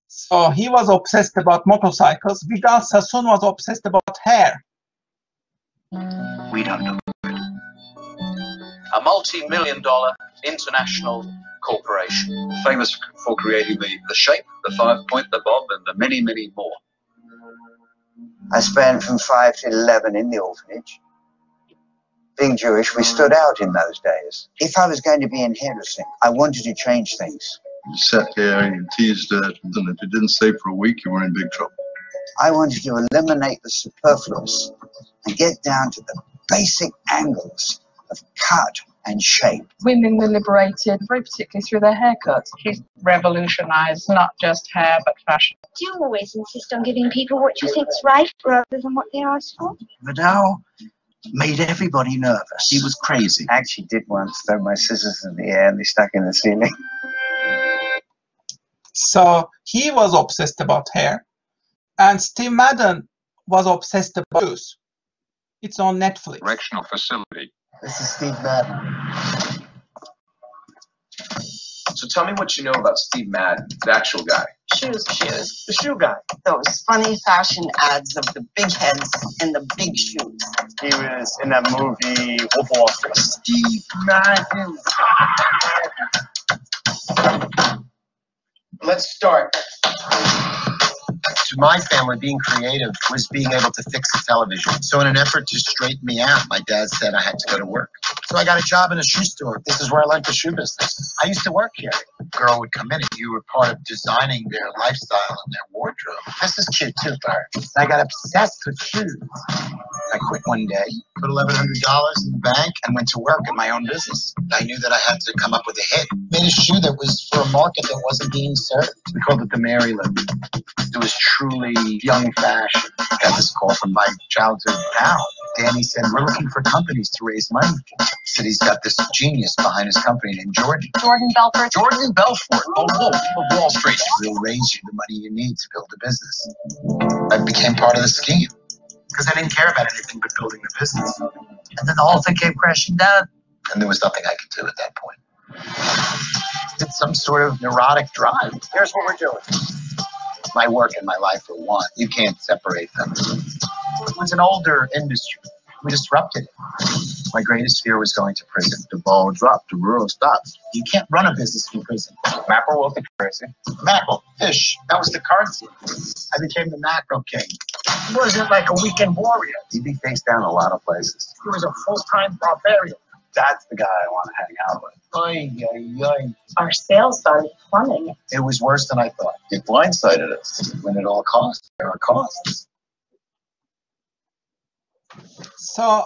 So he was obsessed about motorcycles. Vidal Sassoon was obsessed about hair. We don't know. A multi-million-dollar international corporation. Famous for creating the shape, the 5-point, the bob, and the many, many more. I spent from 5 to 11 in the orphanage. Being Jewish, we stood out in those days. If I was going to be in hairdressing, I wanted to change things. You sat there and you teased it, and if you didn't say for a week, you were in big trouble. I wanted to eliminate the superfluous and get down to the basic angles of cut, and shape. Women were liberated, very particularly through their haircuts. He's revolutionized not just hair but fashion. Do you always insist on giving people what you think's right rather than what they ask for? Vidal made everybody nervous. He was crazy. I actually did once throw my scissors in the air and they stuck in the ceiling. So he was obsessed about hair, and Steve Madden was obsessed about shoes. It's on Netflix. Correctional facility. This is Steve Madden. So tell me what you know about Steve Madden, the actual guy. Shoes. The shoe guy. Those funny fashion ads of the big heads and the big shoes. He was in that movie Wolf of Wall Street. Steve Madden. Let's start. To my family, being creative was being able to fix a television. So in an effort to straighten me out, my dad said I had to go to work. So I got a job in a shoe store. This is where I learned the shoe business. I used to work here. A girl would come in and you were part of designing their lifestyle and their wardrobe. This is cute too, Bart. I got obsessed with shoes. I quit one day, put $1,100 in the bank, and went to work in my own business. I knew that I had to come up with a hit. Made a shoe that was for a market that wasn't being served. We called it the Mary Lou. It was truly young fashion. Got this call from my childhood pal. Danny said, we're looking for companies to raise money. He said he's got this genius behind his company named Jordan. Jordan Belfort. Jordan Belfort, a wolf of Wall Street. He'll raise you the money you need to build a business. I became part of the scheme because I didn't care about anything but building the business. And then the whole thing came crashing down, and there was nothing I could do at that point. It's some sort of neurotic drive. Here's what we're doing. My work and my life are one. You can't separate them. It was an older industry. We disrupted it. My greatest fear was going to prison. The ball dropped, the world stopped. You can't run a business from prison. Mackerel was the currency. Mackerel, fish, that was the currency. I became the mackerel king. He wasn't like a weekend warrior. He'd be face down a lot of places. He was a full-time barbarian. That's the guy I want to hang out with. Oy, oy, oy. Our sales started plummeting. It was worse than I thought. It blindsided us. When it all costs, there are costs. So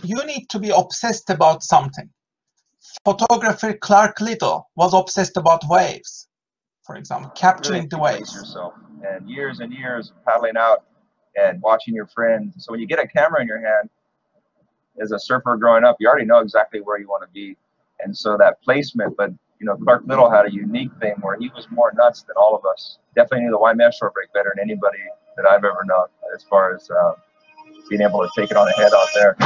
you need to be obsessed about something. Photographer Clark Little was obsessed about waves, for example, capturing the waves. Yourself and years of paddling out and watching your friends. So when you get a camera in your hand, as a surfer growing up, you already know exactly where you want to be, and so that placement. But you know, Clark Little had a unique thing where he was more nuts than all of us. Definitely knew the Waimea short break better than anybody that I've ever known, as far as being able to take it on ahead out there.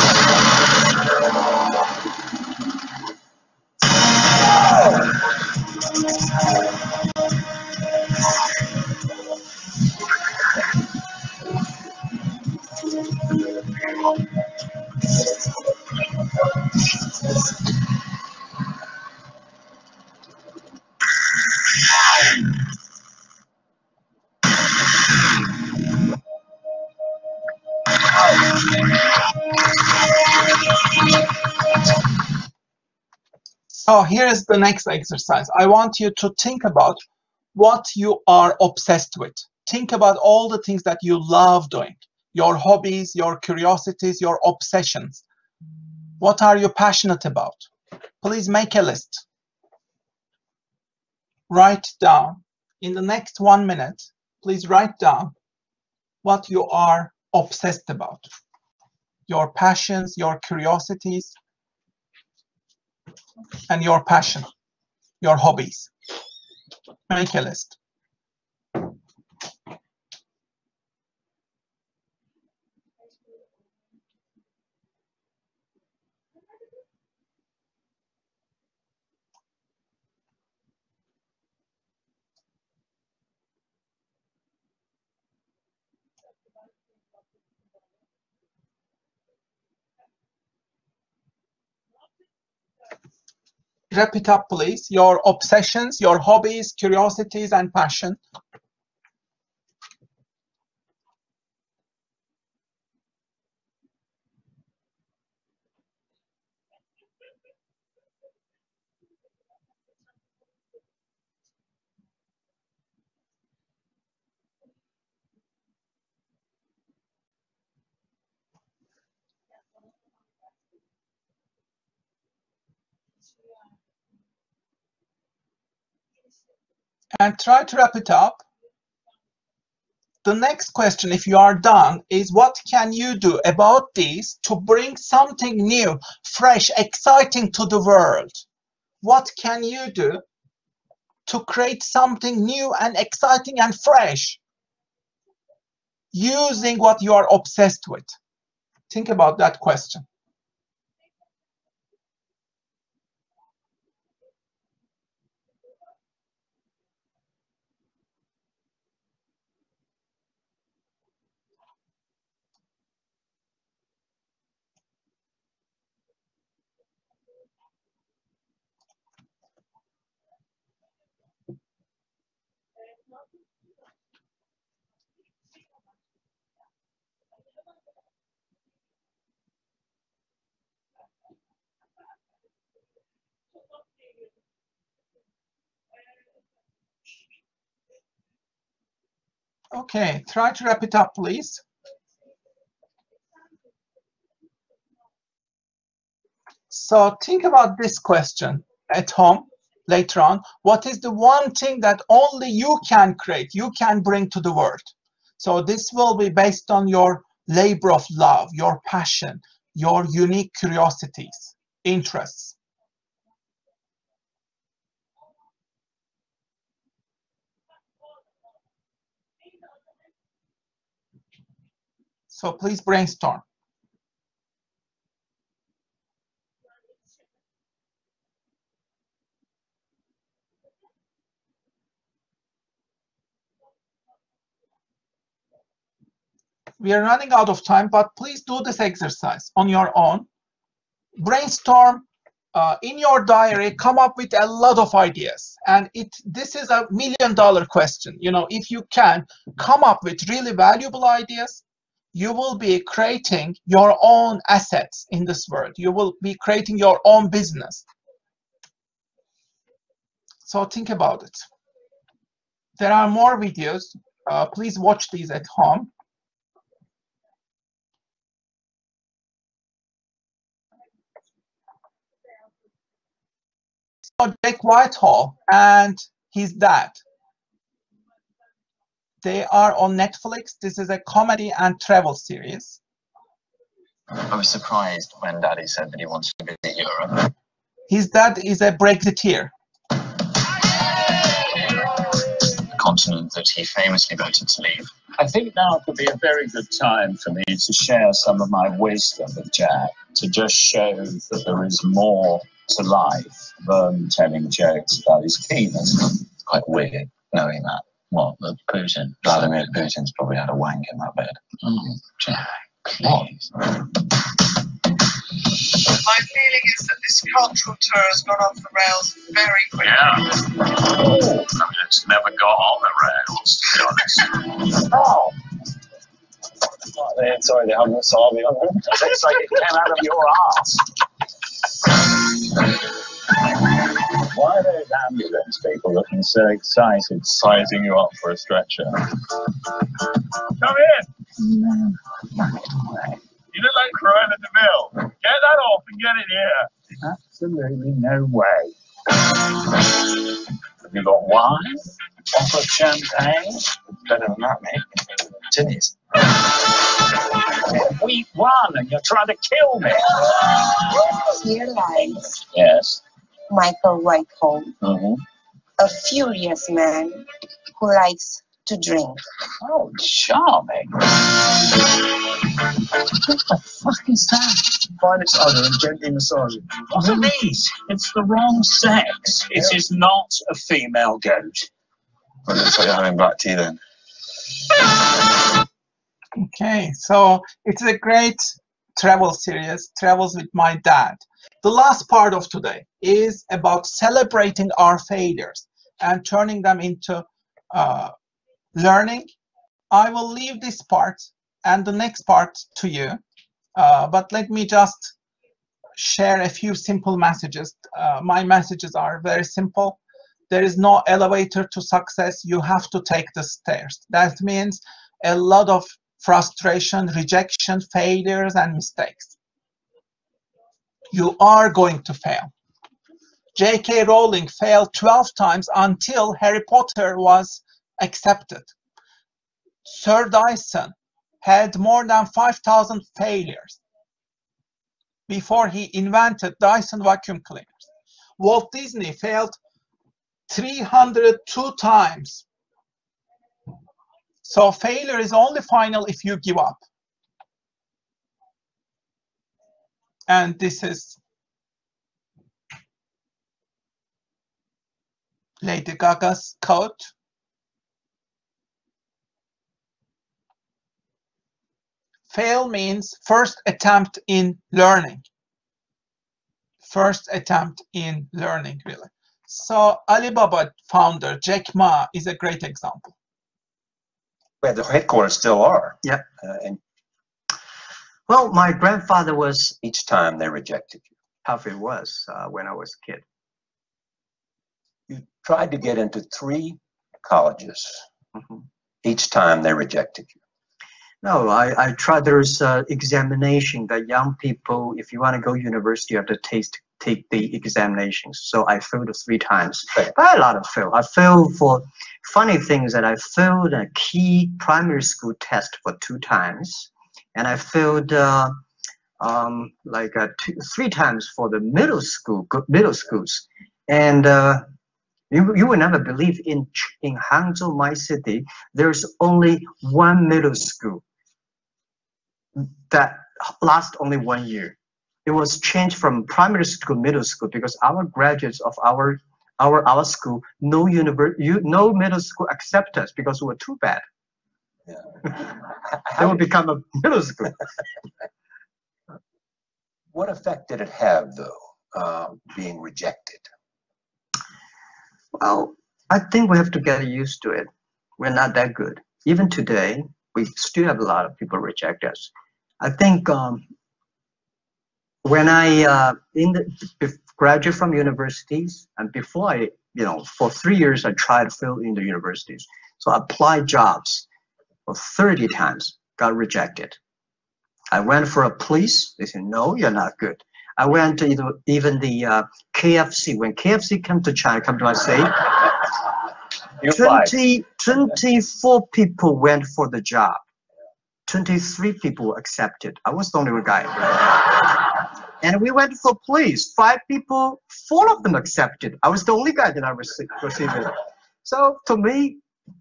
So here is the next exercise. I want you to think about what you are obsessed with. Think about all the things that you love doing, your hobbies, your curiosities, your obsessions. What are you passionate about? Please make a list. Write down. In the next 1 minute, please write down what you are obsessed about. Your passions, your curiosities, and your passion, your hobbies. Make a list. Wrap it up, please. Your obsessions, your hobbies, curiosities, and passion. And try to wrap it up. The next question, if you are done, is what can you do about this to bring something new, fresh, exciting to the world? What can you do to create something new and exciting and fresh using what you are obsessed with? Think about that question. Okay, try to wrap it up, please. So think about this question at home later on. What is the one thing that only you can create, you can bring to the world? So this will be based on your labor of love, your passion, your unique curiosities, interests. So please brainstorm. We are running out of time, but please do this exercise on your own. Brainstorm in your diary, come up with a lot of ideas. And this is $1 million question. You know, if you can come up with really valuable ideas, you will be creating your own assets in this world. You will be creating your own business. So think about it. There are more videos. Please watch these at home. So Jake Whitehall and his dad, they are on Netflix. This is a comedy and travel series. I was surprised when Daddy said that he wants to visit Europe. His dad is a Brexiteer. The continent that he famously voted to leave. I think now could be a very good time for me to share some of my wisdom with Jack, to just show that there is more to life than telling jokes about his penis. It's quite weird knowing that. What, that Putin? Vladimir Putin's probably had a wank in that bed. Oh, Jack, please. My feeling is that this cultural tour has gone off the rails very quickly. Yeah. Oh, I mean, it's never got on the rails, to be honest. Oh. Sorry, they have wasabi on them. It's like it came out of your ass. Why are those ambulance people looking so excited, sizing you up for a stretcher? Come in! No, fucking way. You look like Cruella de Vil. Get that off and get it here. Absolutely no way. Have you got wine? Bottle of champagne? Better than that, mate. Tinnies. We won and you're trying to kill me. Here lies Yes. Michael Whitehall, Mm-hmm. a furious man who likes to drink. Oh, charming. What the fuck is that? Find its owner and gently massage it. What are these? It's the wrong sex. It is not a female goat. Well, looks like you're having black tea then. Okay, so it's a great travel series, Travels with My Dad. The last part of today is about celebrating our failures and turning them into learning. I will leave this part and the next part to you, but let me just share a few simple messages. My messages are very simple. There is no elevator to success. You have to take the stairs. That means a lot of frustration, rejection, failures, and mistakes. You are going to fail. J.K. Rowling failed 12 times until Harry Potter was accepted. Sir Dyson had more than 5,000 failures before he invented Dyson vacuum cleaners. Walt Disney failed 302 times. So failure is only final if you give up. And this is Lady Gaga's quote. Fail means first attempt in learning. First attempt in learning, really. So Alibaba founder Jack Ma is a great example. Where the headquarters still are. Yeah. And well, my grandfather was. Each time they rejected you. How it was when I was a kid. You tried to get into 3 colleges. Each time they rejected you. No, I tried. There's examination that young people, if you want to go to university, you have to take the examinations. So I failed 3 times. But a lot of fail. I failed for funny things that I failed a key primary school test for 2 times, and I failed 3 times for the middle schools. And you will never believe in Hangzhou, my city, there's only 1 middle school that lasts only 1 year. It was changed from primary school to middle school because our graduates of our school, no middle school accept us because we were too bad. Yeah. They will become a middle school. What effect did it have, though, being rejected? Well, I think we have to get used to it. We're not that good. Even today, we still have a lot of people reject us. I think when I graduate from universities, and before I, for 3 years, I tried to fill in the universities. So I applied jobs for 30 times, got rejected. I went for a police. They said, no, you're not good. I went to even the KFC. When KFC came to China, come to my state, 24 people went for the job. 23 people accepted. I was the only guy. And we went for police. 5 people, 4 of them accepted. I was the only guy that I received it. So to me,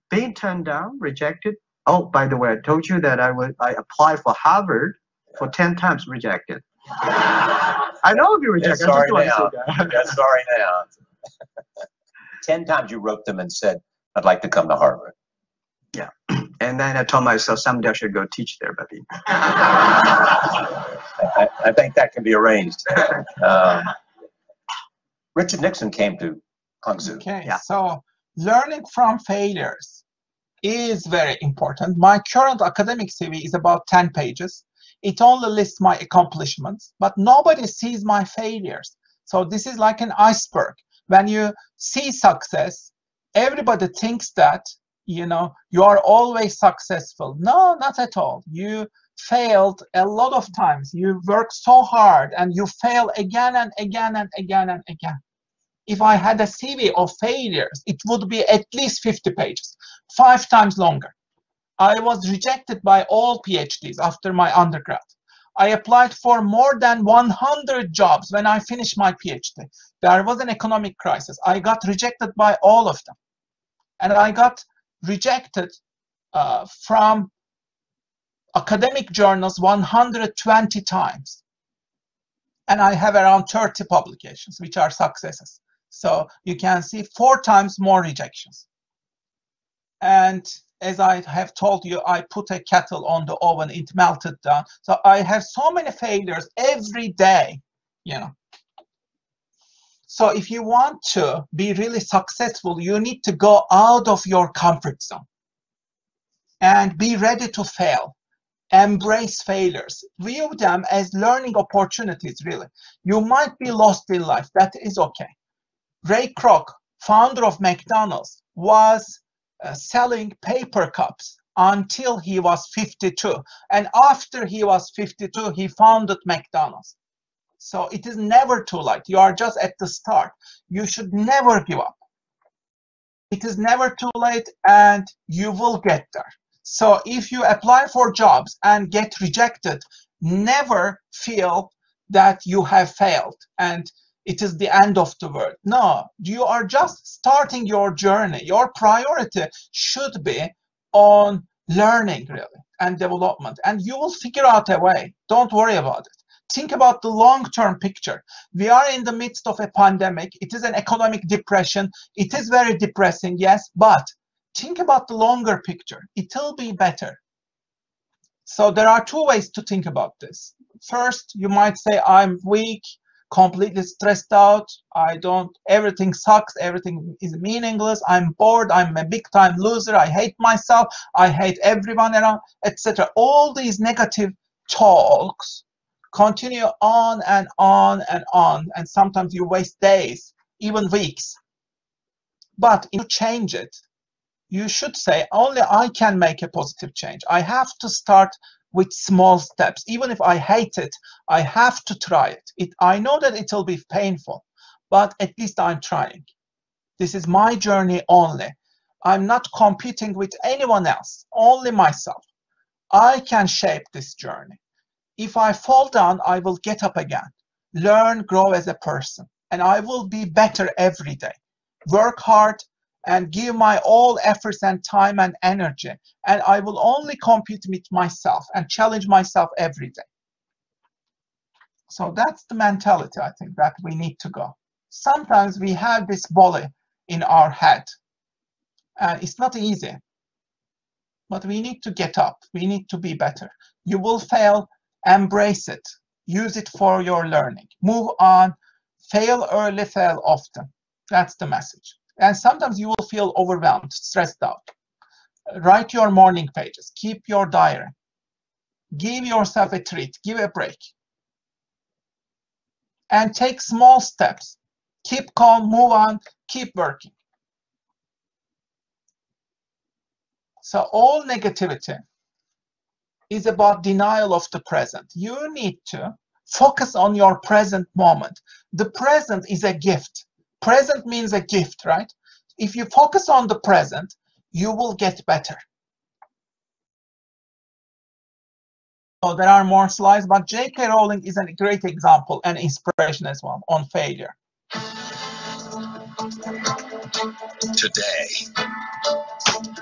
being turned down, rejected. Oh, by the way, I told you that I applied for Harvard for 10 times, rejected. I know I'll be rejected. Sorry now. Sorry now. 10 times you wrote them and said, I'd like to come to Harvard. Yeah. And then I told myself someday I should go teach there, buddy. I think that can be arranged. Richard Nixon came to Hangzhou. Okay, yeah. So learning from failures is very important. My current academic CV is about 10 pages. It only lists my accomplishments, but nobody sees my failures. So this is like an iceberg. When you see success, everybody thinks that, you are always successful. No, not at all. You failed a lot of times. You work so hard and you fail again and again and again and again. If I had a CV of failures, it would be at least 50 pages, 5 times longer. I was rejected by all PhDs after my undergrad. I applied for more than 100 jobs when I finished my PhD. There was an economic crisis. I got rejected by all of them. And I got rejected from academic journals 120 times. And I have around 30 publications, which are successes. So you can see 4 times more rejections. And as I have told you, I put a kettle on the oven, it melted down. So I have so many failures every day, So if you want to be really successful, you need to go out of your comfort zone and be ready to fail. Embrace failures. View them as learning opportunities, really. You might be lost in life. That is okay. Ray Kroc, founder of McDonald's, was selling paper cups until he was 52. And after he was 52, he founded McDonald's. So it is never too late. You are just at the start. You should never give up. It is never too late, and you will get there. So if you apply for jobs and get rejected, never feel that you have failed and it is the end of the world. No, you are just starting your journey. Your priority should be on learning, really, and development, and you will figure out a way. Don't worry about it. Think about the long-term picture. We are in the midst of a pandemic. It is an economic depression. It is very depressing, yes, but think about the longer picture. It will be better. So there are two ways to think about this. First, you might say, I'm weak, completely stressed out, everything sucks, everything is meaningless, I'm bored, I'm a big time loser, I hate myself, I hate everyone around, etc. All these negative talks continue on and on and on, and sometimes you waste days, even weeks. But if you change it, you should say, only I can make a positive change. I have to start with small steps. Even if I hate it, I have to try it. I know that it will be painful, but at least I'm trying. This is my journey only. I'm not competing with anyone else, only myself. I can shape this journey. If I fall down, I will get up again, learn, grow as a person, and I will be better every day. Work hard and give my all efforts and time and energy, and I will only compete with myself and challenge myself every day. So that's the mentality, I think, that we need to go. Sometimes we have this bully in our head, and it's not easy, but we need to get up. We need to be better. You will fail, embrace it, use it for your learning, move on, fail early, fail often. That's the message. And sometimes you will feel overwhelmed, stressed out. Write your morning pages, keep your diary, give yourself a treat, give a break, and take small steps. Keep calm, move on, keep working. So all negativity is about denial of the present. You need to focus on your present moment. The present is a gift. Present means a gift, right? If you focus on the present, you will get better. So there are more slides, but J.K. Rowling is a great example and inspiration as well on failure. Today,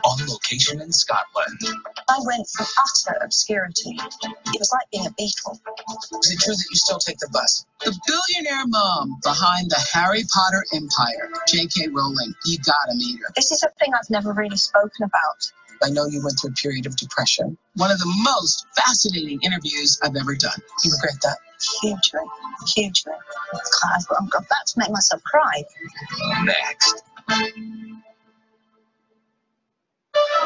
on location in Scotland. I went from utter obscurity. It was like being a beetle. Is it true that you still take the bus? The billionaire mom behind the Harry Potter empire, J.K. Rowling. You gotta meet her. This is a thing I've never really spoken about. I know you went through a period of depression. One of the most fascinating interviews I've ever done. You regret that? Hugely, hugely. I'm about to make myself cry. Next.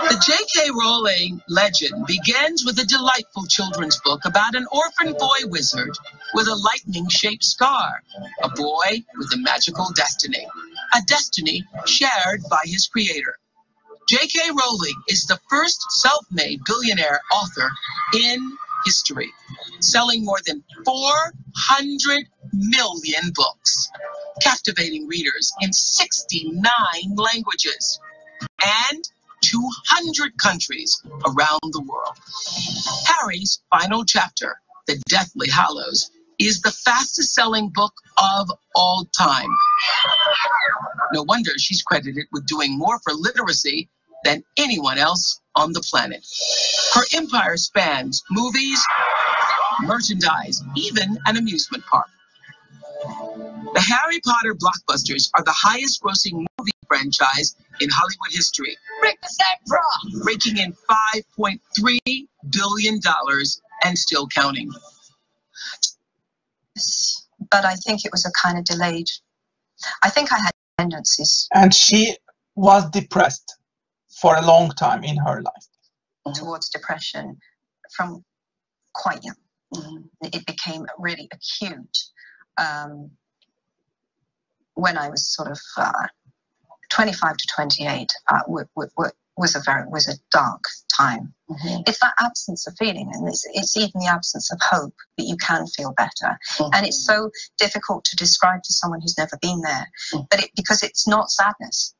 The J.K. Rowling legend begins with a delightful children's book about an orphan boy wizard with a lightning-shaped scar, a boy with a magical destiny, a destiny shared by his creator. J.K. Rowling is the first self-made billionaire author in history, selling more than 400 million books, captivating readers in 69 languages, and 200 countries around the world. Harry's final chapter, The Deathly Hallows, is the fastest-selling book of all time. No wonder she's credited with doing more for literacy than anyone else on the planet. Her empire spans movies, merchandise, even an amusement park. The Harry Potter blockbusters are the highest-grossing movie franchise in Hollywood history, raking in $5.3 billion and still counting. But I think it was a kind of delayed. I think I had tendencies. And she was depressed for a long time in her life. Towards depression from quite young. It became really acute when I was sort of 25 to 28. was a dark time. It's that absence of feeling, and it's even the absence of hope that you can feel better. And it's so difficult to describe to someone who's never been there, but because it's not sadness.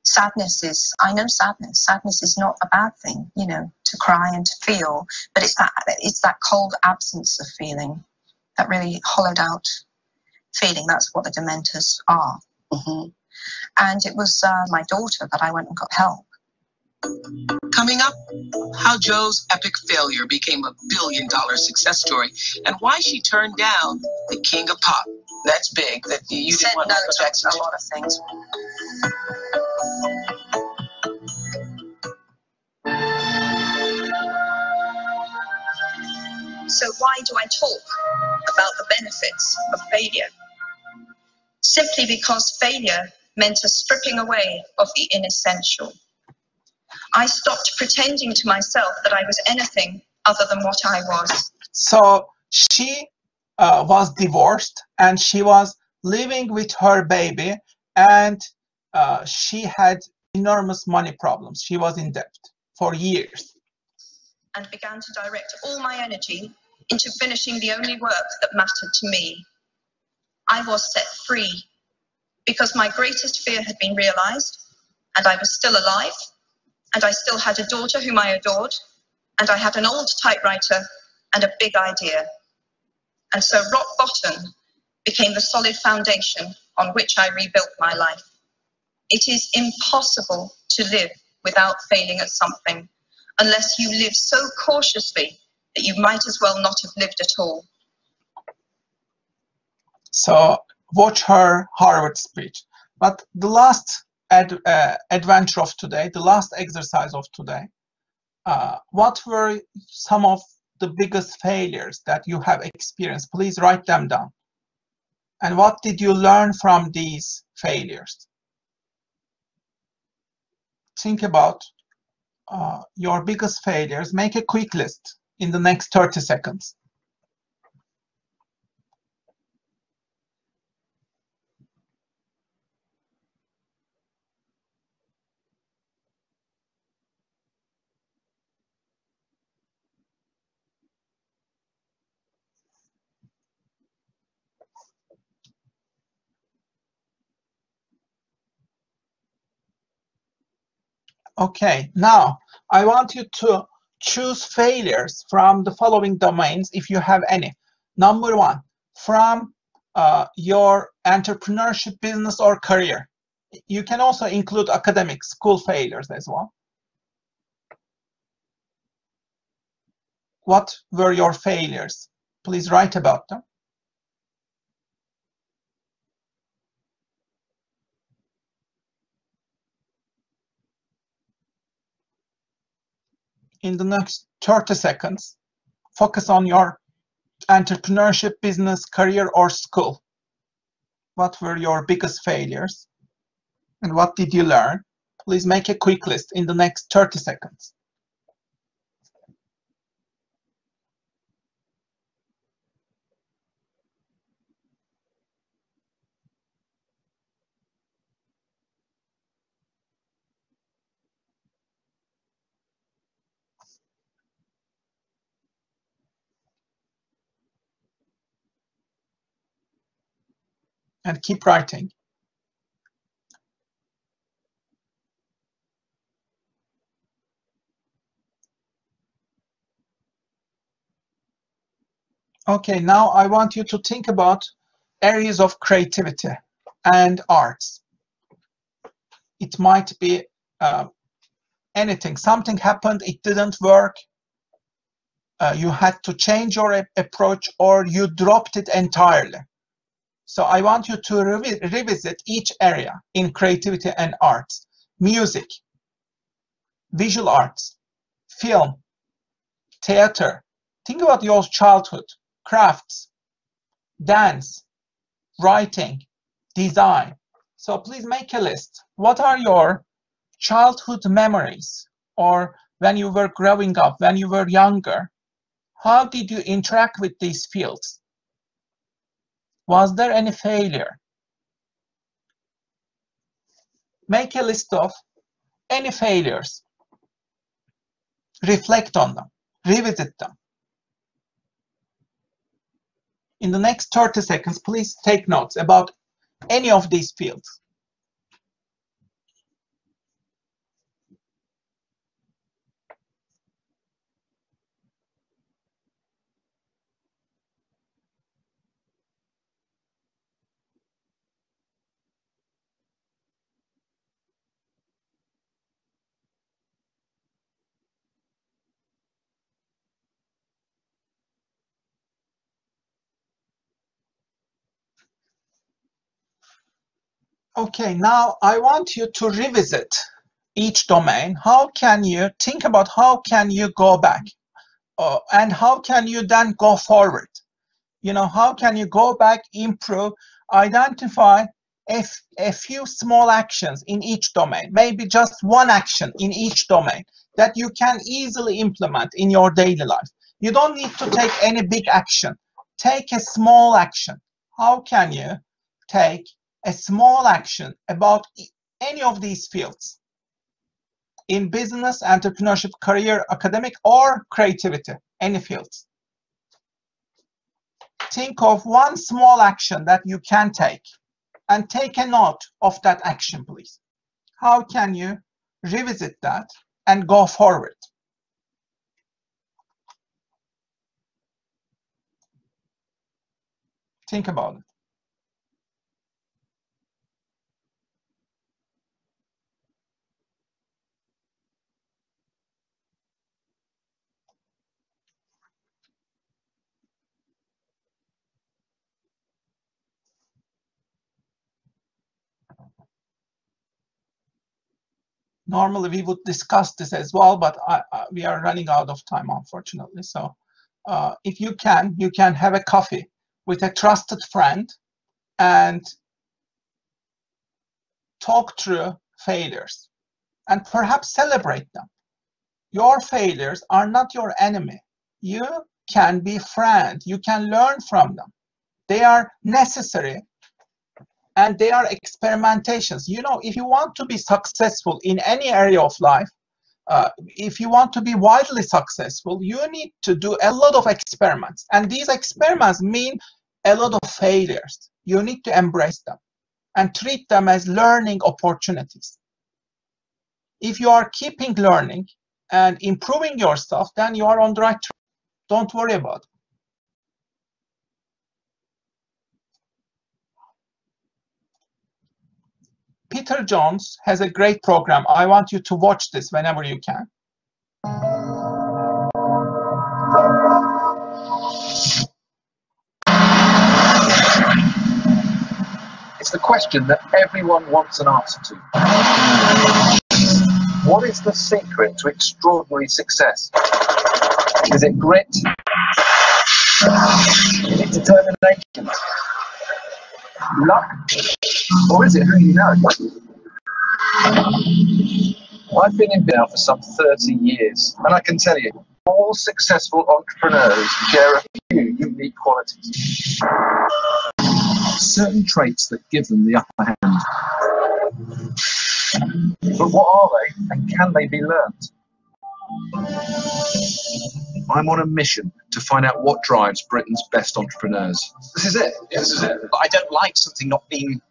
Sadness is, I know sadness. Sadness is not a bad thing, you know, to cry and to feel, but it's that cold absence of feeling, that really hollowed out feeling. That's what the dementors are. And it was my daughter that I went and got help. Coming up, how Jo's epic failure became a billion-dollar success story, and why she turned down the king of pop. That's big. That you Said didn't want no Michael Jackson to a lot of things. So why do I talk about the benefits of failure? Simply because failure meant a stripping away of the inessential. I stopped pretending to myself that I was anything other than what I was. So she was divorced and she was living with her baby, and she had enormous money problems. She was in debt for years. And began to direct all my energy into finishing the only work that mattered to me. I was set free because my greatest fear had been realized, and I was still alive, and I still had a daughter whom I adored, and I had an old typewriter and a big idea. And so rock bottom became the solid foundation on which I rebuilt my life. It is impossible to live without failing at something, unless you live so cautiously that you might as well not have lived at all. So watch her Harvard speech. But the last adventure of today, the last exercise of today, what were some of the biggest failures that you have experienced? Please write them down. And what did you learn from these failures? Think about your biggest failures. Make a quick list in the next 30 seconds. Okay, now I want you to choose failures from the following domains if you have any. Number one, from your entrepreneurship, business, or career. You can also include academic school failures as well. What were your failures? Please write about them. In the next 30 seconds, focus on your entrepreneurship, business, career, or school. What were your biggest failures? And what did you learn? Please make a quick list in the next 30 seconds. And keep writing. Okay, now I want you to think about areas of creativity and arts. It might be anything. Something happened, it didn't work. You had to change your approach, or you dropped it entirely. So I want you to revisit each area in creativity and arts. Music, visual arts, film, theater. Think about your childhood, crafts, dance, writing, design. So please make a list. What are your childhood memories? Or when you were growing up, when you were younger, how did you interact with these fields? Was there any failure? Make a list of any failures reflect on them, revisit them. In the next 30 seconds, please take notes about any of these fields. Okay, now I want you to revisit each domain. How can you think about how can you go back and how can you then go forward? You know, how can you go back, improve, identify a few small actions in each domain, maybe just one action in each domain that you can easily implement in your daily life. You don't need to take any big action. Take a small action. How can you take a small action about any of these fields in business, entrepreneurship, career, academic, or creativity, any fields? Think of one small action that you can take and take a note of that action, please. How can you revisit that and go forward? Think about it. Normally we would discuss this as well, but we are running out of time, unfortunately. So if you can have a coffee with a trusted friend and talk through failures and perhaps celebrate them. Your failures are not your enemy. You can be friends. You can learn from them. They are necessary. And they are experimentations. You know, if you want to be successful in any area of life, if you want to be widely successful, you need to do a lot of experiments. And these experiments mean a lot of failures. You need to embrace them and treat them as learning opportunities. If you are keeping learning and improving yourself, then you are on the right track. Don't worry about it. Peter Jones has a great program. I want you to watch this whenever you can. It's the question that everyone wants an answer to. What is the secret to extraordinary success? Is it grit? Is it determination? Luck? Or is it who you know? I've been in business for some 30 years, and I can tell you, all successful entrepreneurs share a few unique qualities. Certain traits that give them the upper hand. But what are they, and can they be learned? I'm on a mission to find out what drives Britain's best entrepreneurs. This is it. Yeah, this is it. But I don't like something not being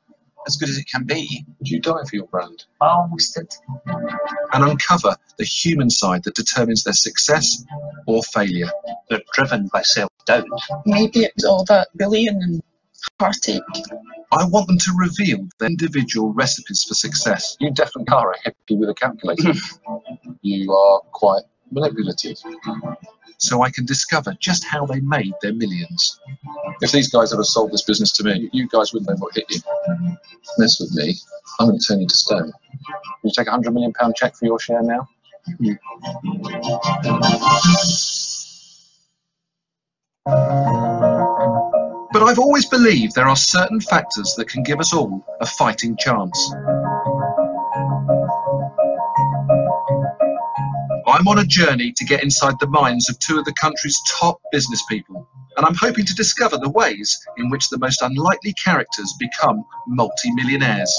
as good as it can be. Would you die for your brand? Almost did. And uncover the human side that determines their success or failure. They're driven by self-doubt. Maybe it's all that bullying and heartache. I want them to reveal their individual recipes for success. You definitely are a hippie with a calculator. You are quite manipulative. So I can discover just how they made their millions. If these guys ever sold this business to me, you guys wouldn't know what hit you. Mess with me, I'm going to turn you to stone. You take a £100 million check for your share now? But I've always believed there are certain factors that can give us all a fighting chance. I'm on a journey to get inside the minds of two of the country's top business people, and I'm hoping to discover the ways in which the most unlikely characters become multi-millionaires.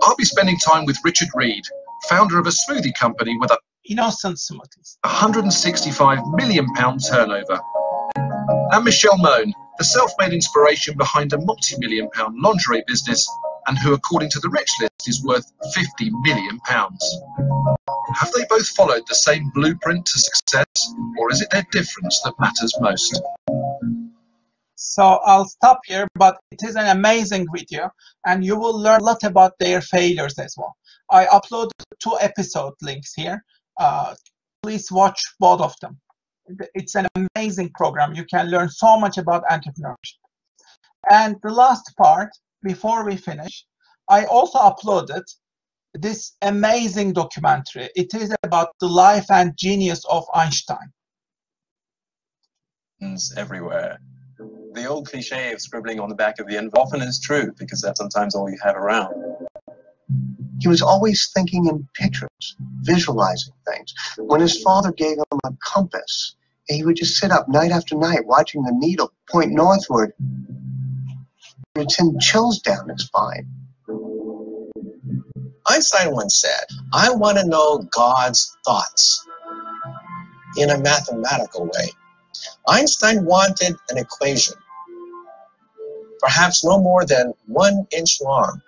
I'll be spending time with Richard Reed founder of a smoothie company with a innocent smoothies. £165 million turnover. And Michelle Mone, the self-made inspiration behind a multi-million-pound lingerie business, and who, according to the Rich List, is worth £50 million. Have they both followed the same blueprint to success, or is it their difference that matters most? So I'll stop here, but it is an amazing video, and you will learn a lot about their failures as well. I uploaded 2 episode links here. Please watch both of them. It's an amazing program. You can learn so much about entrepreneurship. And the last part, before we finish, I also uploaded this amazing documentary. It is about the life and genius of Einstein. Everywhere. The old cliche of scribbling on the back of the envelope often is true, because that's sometimes all you have around. He was always thinking in pictures, visualizing things. When his father gave him a compass, he would just sit up night after night watching the needle point northward. It would send chills down his spine. Einstein once said, "I want to know God's thoughts in a mathematical way." Einstein wanted an equation, perhaps no more than 1 inch long,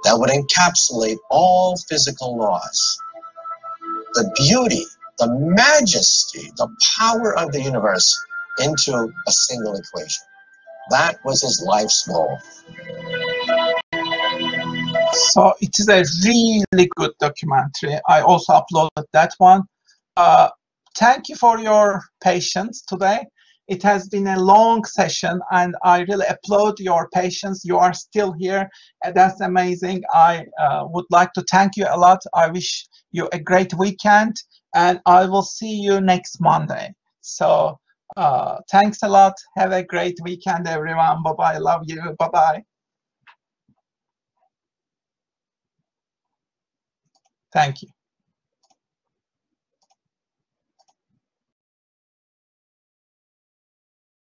that would encapsulate all physical laws. The beauty, the majesty, the power of the universe into a single equation. That was his life's goal. So it is a really good documentary. I also uploaded that one. Thank you for your patience today. It has been a long session, and I really applaud your patience. You are still here, and that's amazing. I would like to thank you a lot. I wish you a great weekend, and I will see you next Monday. So thanks a lot. Have a great weekend, everyone. Bye-bye. Love you. Bye-bye. Thank you.